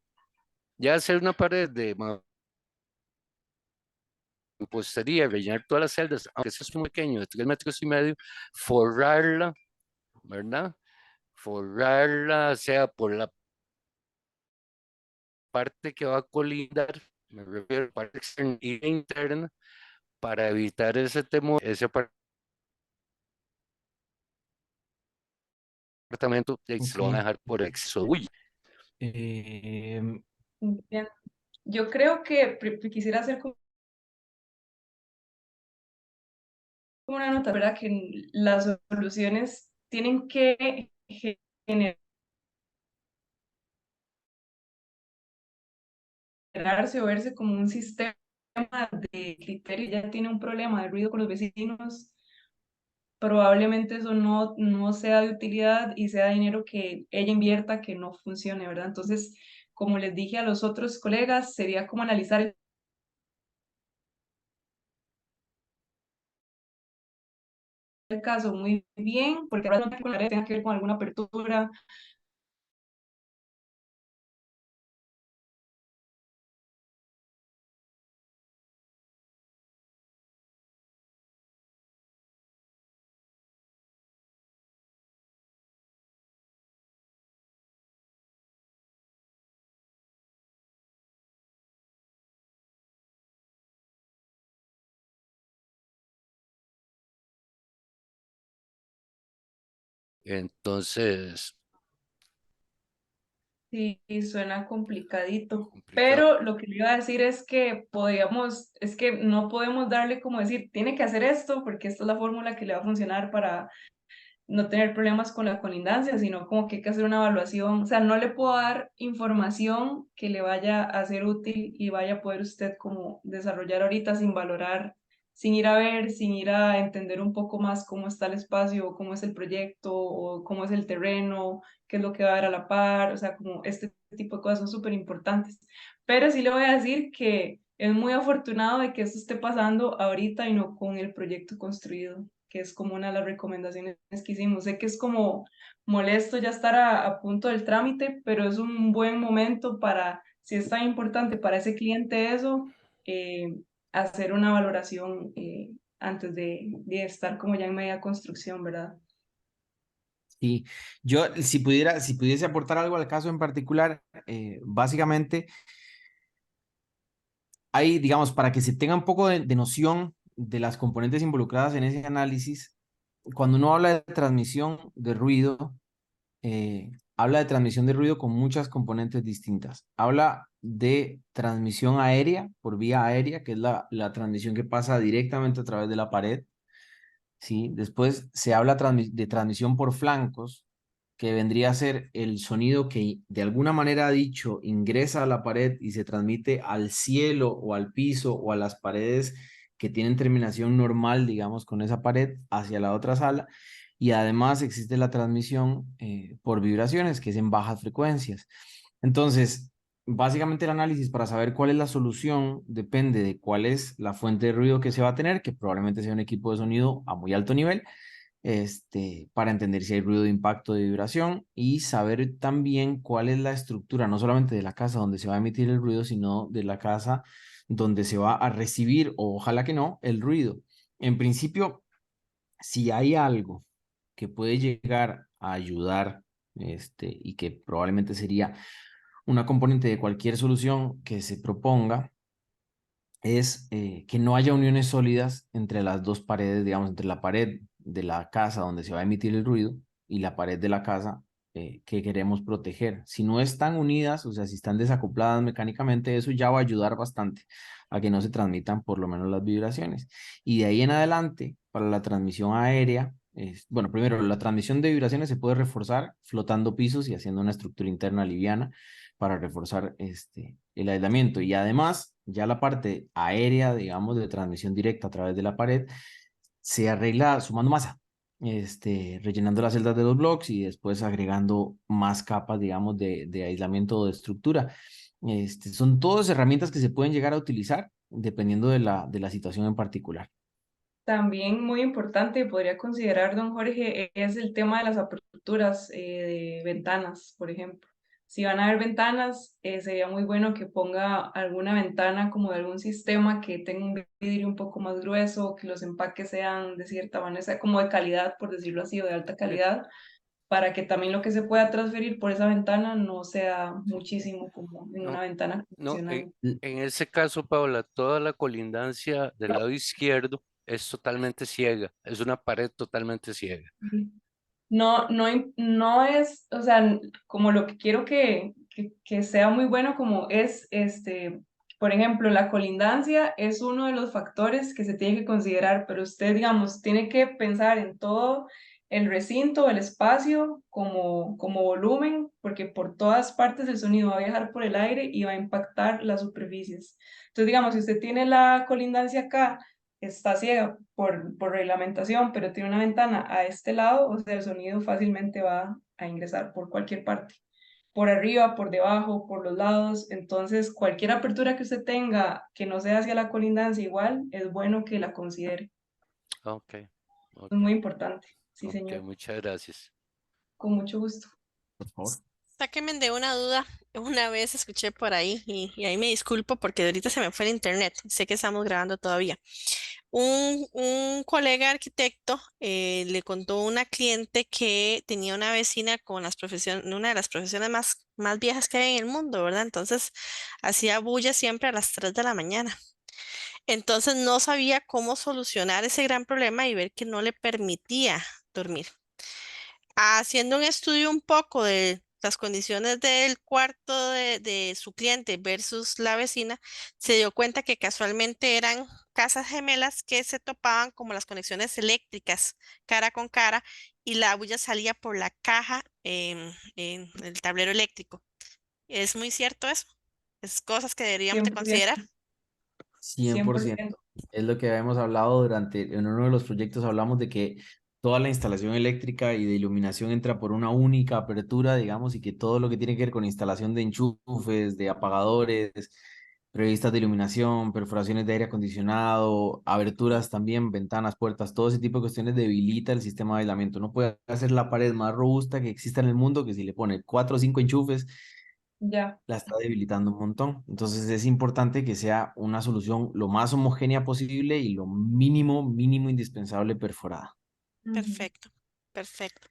ya hacer una pared de mampostería, rellenar todas las celdas, aunque sea muy pequeño, de 3,5 metros, forrarla, ¿verdad? Forrarla, sea por la parte que va a colindar, me refiero a la parte externa y interna, para evitar ese temor, ese apartamento se lo van a Ok. dejar por exceso de bulla. Bien. Yo creo que quisiera hacer como una nota, ¿verdad? Que las soluciones tienen que generarse o verse como un sistema de criterio. Ya tiene un problema de ruido con los vecinos, probablemente eso no sea de utilidad y sea dinero que ella invierta que no funcione, ¿verdad? Entonces, como les dije a los otros colegas, sería como analizar el caso muy bien, porque ahora no tenga que ver con alguna apertura. Entonces, Sí, suena complicadito, complicado. pero lo que le iba a decir es que es que no podemos darle como decir, tiene que hacer esto porque esta es la fórmula que le va a funcionar para no tener problemas con la colindancia, sino como que hay que hacer una evaluación. O sea, no le puedo dar información que le vaya a ser útil y vaya a poder usted como desarrollar ahorita sin valorar, sin ir a ver, sin ir a entender un poco más cómo está el espacio, o cómo es el proyecto, o cómo es el terreno, qué es lo que va a dar a la par. O sea, como este tipo de cosas son súper importantes. Pero sí le voy a decir que es muy afortunado de que esto esté pasando ahorita y no con el proyecto construido, que es como una de las recomendaciones que hicimos. Sé que es como molesto ya estar a punto del trámite, pero es un buen momento para, si es tan importante para ese cliente eso, eh, hacer una valoración antes de estar como ya en media construcción, ¿verdad? Sí, yo si pudiese aportar algo al caso en particular, básicamente hay, digamos, para que se tenga un poco de noción de las componentes involucradas en ese análisis, cuando uno habla de transmisión de ruido, habla de transmisión de ruido con muchas componentes distintas. Habla de transmisión aérea, por vía aérea, que es la transmisión que pasa directamente a través de la pared. ¿Sí? Después se habla de transmisión por flancos, que vendría a ser el sonido que de alguna manera dicho ingresa a la pared y se transmite al cielo o al piso o a las paredes que tienen terminación normal, digamos, con esa pared hacia la otra sala. Y además existe la transmisión por vibraciones, que es en bajas frecuencias. Entonces, básicamente el análisis para saber cuál es la solución depende de cuál es la fuente de ruido que se va a tener, que probablemente sea un equipo de sonido a muy alto nivel, para entender si hay ruido de impacto, de vibración, y saber también cuál es la estructura, no solamente de la casa donde se va a emitir el ruido, sino de la casa donde se va a recibir, o ojalá que no, el ruido. En principio, si hay algo que puede llegar a ayudar, y que probablemente sería una componente de cualquier solución que se proponga, es que no haya uniones sólidas entre las dos paredes, digamos, entre la pared de la casa donde se va a emitir el ruido y la pared de la casa que queremos proteger. Si no están unidas, o sea, si están desacopladas mecánicamente, eso ya va a ayudar bastante a que no se transmitan por lo menos las vibraciones. Y de ahí en adelante, para la transmisión aérea, bueno, primero, la transmisión de vibraciones se puede reforzar flotando pisos y haciendo una estructura interna liviana para reforzar el aislamiento. Y además, ya la parte aérea, digamos, de transmisión directa a través de la pared, se arregla sumando masa, rellenando las celdas de los blocks y después agregando más capas, digamos, de aislamiento o de estructura. Son todas herramientas que se pueden llegar a utilizar dependiendo de la situación en particular. También muy importante, podría considerar, don Jorge, es el tema de las aperturas de ventanas, por ejemplo. Si van a haber ventanas, sería muy bueno que ponga alguna ventana como de algún sistema que tenga un vidrio un poco más grueso, que los empaques sean de cierta manera, sea como de calidad, por decirlo así, o de alta calidad, para que también lo que se pueda transferir por esa ventana no sea muchísimo como en una No, ventana no, convencional. en ese caso, Paula, toda la colindancia del lado izquierdo es totalmente ciega, es una pared totalmente ciega. No es, o sea, como lo que quiero que sea muy bueno como es, por ejemplo, la colindancia es uno de los factores que se tiene que considerar, pero usted, digamos, tiene que pensar en todo el recinto, el espacio como volumen, porque por todas partes el sonido va a viajar por el aire y va a impactar las superficies. Entonces, digamos, si usted tiene la colindancia acá, está ciega por reglamentación, pero tiene una ventana a este lado, o sea, el sonido fácilmente va a ingresar por cualquier parte, por arriba, por debajo, por los lados. Entonces, cualquier apertura que usted tenga que no sea hacia la colindancia igual, es bueno que la considere. Ok, Es ok, muy importante. Sí, ok, señor. muchas gracias. Con mucho gusto. Por favor. Sáquenme de una duda. Una vez escuché por ahí y ahí me disculpo porque ahorita se me fue el internet. Sé que estamos grabando todavía. Un colega arquitecto le contó a una cliente que tenía una vecina con una de las profesiones más viejas que hay en el mundo, ¿verdad? Entonces hacía bulla siempre a las 3 de la mañana. Entonces no sabía cómo solucionar ese gran problema y ver que no le permitía dormir. Haciendo un estudio un poco de las condiciones del cuarto de su cliente versus la vecina, se dio cuenta que casualmente eran casas gemelas que se topaban como las conexiones eléctricas cara con cara y la bulla salía por la caja en el tablero eléctrico. ¿Es muy cierto eso? Es cosas que deberíamos de 100%, considerar. 100%. 100%. Es lo que habíamos hablado en uno de los proyectos, hablamos de que toda la instalación eléctrica y de iluminación entra por una única apertura, digamos, y que todo lo que tiene que ver con instalación de enchufes, de apagadores, previstas de iluminación, perforaciones de aire acondicionado, aberturas también, ventanas, puertas, todo ese tipo de cuestiones debilita el sistema de aislamiento. No puede hacer la pared más robusta que exista en el mundo, que si le pone 4 o 5 enchufes Ya. la está debilitando un montón. Entonces es importante que sea una solución lo más homogénea posible y lo mínimo, mínimo indispensable perforada. Ujú. Perfecto, perfecto.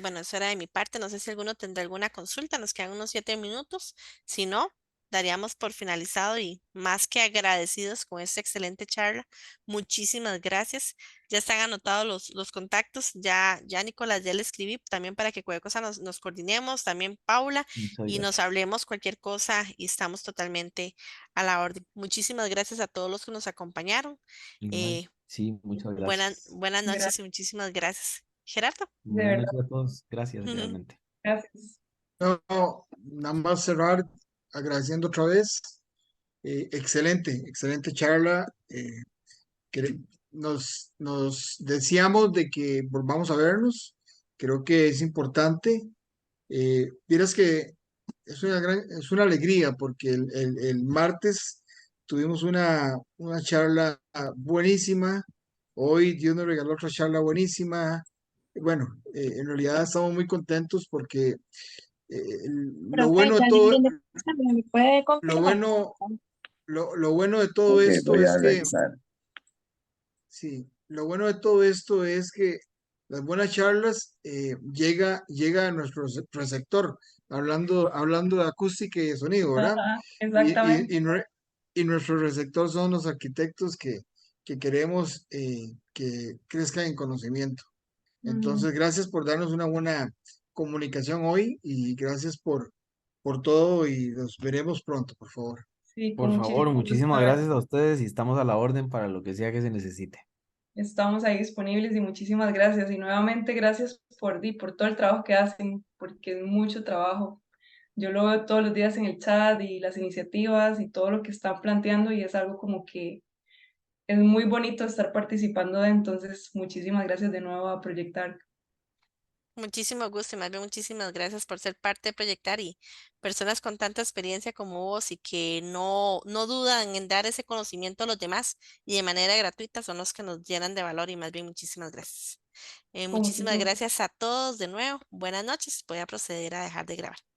Bueno, eso era de mi parte. No sé si alguno tendrá alguna consulta. Nos quedan unos 7 minutos. Si no, daríamos por finalizado y más que agradecidos con esta excelente charla. Muchísimas gracias. Ya están anotados los contactos. Ya Nicolás, ya le escribí también para que cualquier cosa nos coordinemos. También Paula Muchas y nos gracias. hablemos cualquier cosa y estamos totalmente a la orden. Muchísimas gracias a todos los que nos acompañaron. Igual, Eh, sí, muchas gracias. Buenas noches y Gracias, muchísimas gracias. Gerardo. de Buenas verdad. noches a todos. Gracias, realmente. Gracias. No, no, nada más cerrar agradeciendo otra vez. Excelente, excelente charla. Que nos deseamos de que volvamos a vernos. Creo que es importante. Vieras que es una alegría porque el martes tuvimos una charla buenísima. Hoy Dios nos regaló otra charla buenísima. Bueno, en realidad estamos muy contentos porque lo Profe, bueno de ya le todo, envié el mensaje, ¿me puede lo confirmar? bueno, lo bueno de todo Ok, esto voy es a que revisar. sí, lo bueno de todo esto es que las buenas charlas llega a nuestro receptor, hablando de acústica y de sonido, ¿verdad? Ajá, Y, exactamente. y nuestro receptor son los arquitectos que queremos que crezcan en conocimiento. Ujú. Entonces, gracias por darnos una buena comunicación hoy y gracias por todo y nos veremos pronto, por favor. Sí, con Por favor, muchísimo gusto. muchísimas gracias a ustedes y estamos a la orden para lo que sea que se necesite. Estamos ahí disponibles y muchísimas gracias. Y nuevamente gracias por todo el trabajo que hacen, porque es mucho trabajo. Yo lo veo todos los días en el chat y las iniciativas y todo lo que están planteando y es algo como que es muy bonito estar participando de. Entonces, muchísimas gracias de nuevo a Proyectar. Muchísimo gusto y más bien muchísimas gracias por ser parte de Proyectar y personas con tanta experiencia como vos y que no dudan en dar ese conocimiento a los demás y de manera gratuita son los que nos llenan de valor y más bien muchísimas gracias. Con Muchísimas muchísimo gracias a todos de nuevo. Buenas noches. Voy a proceder a dejar de grabar.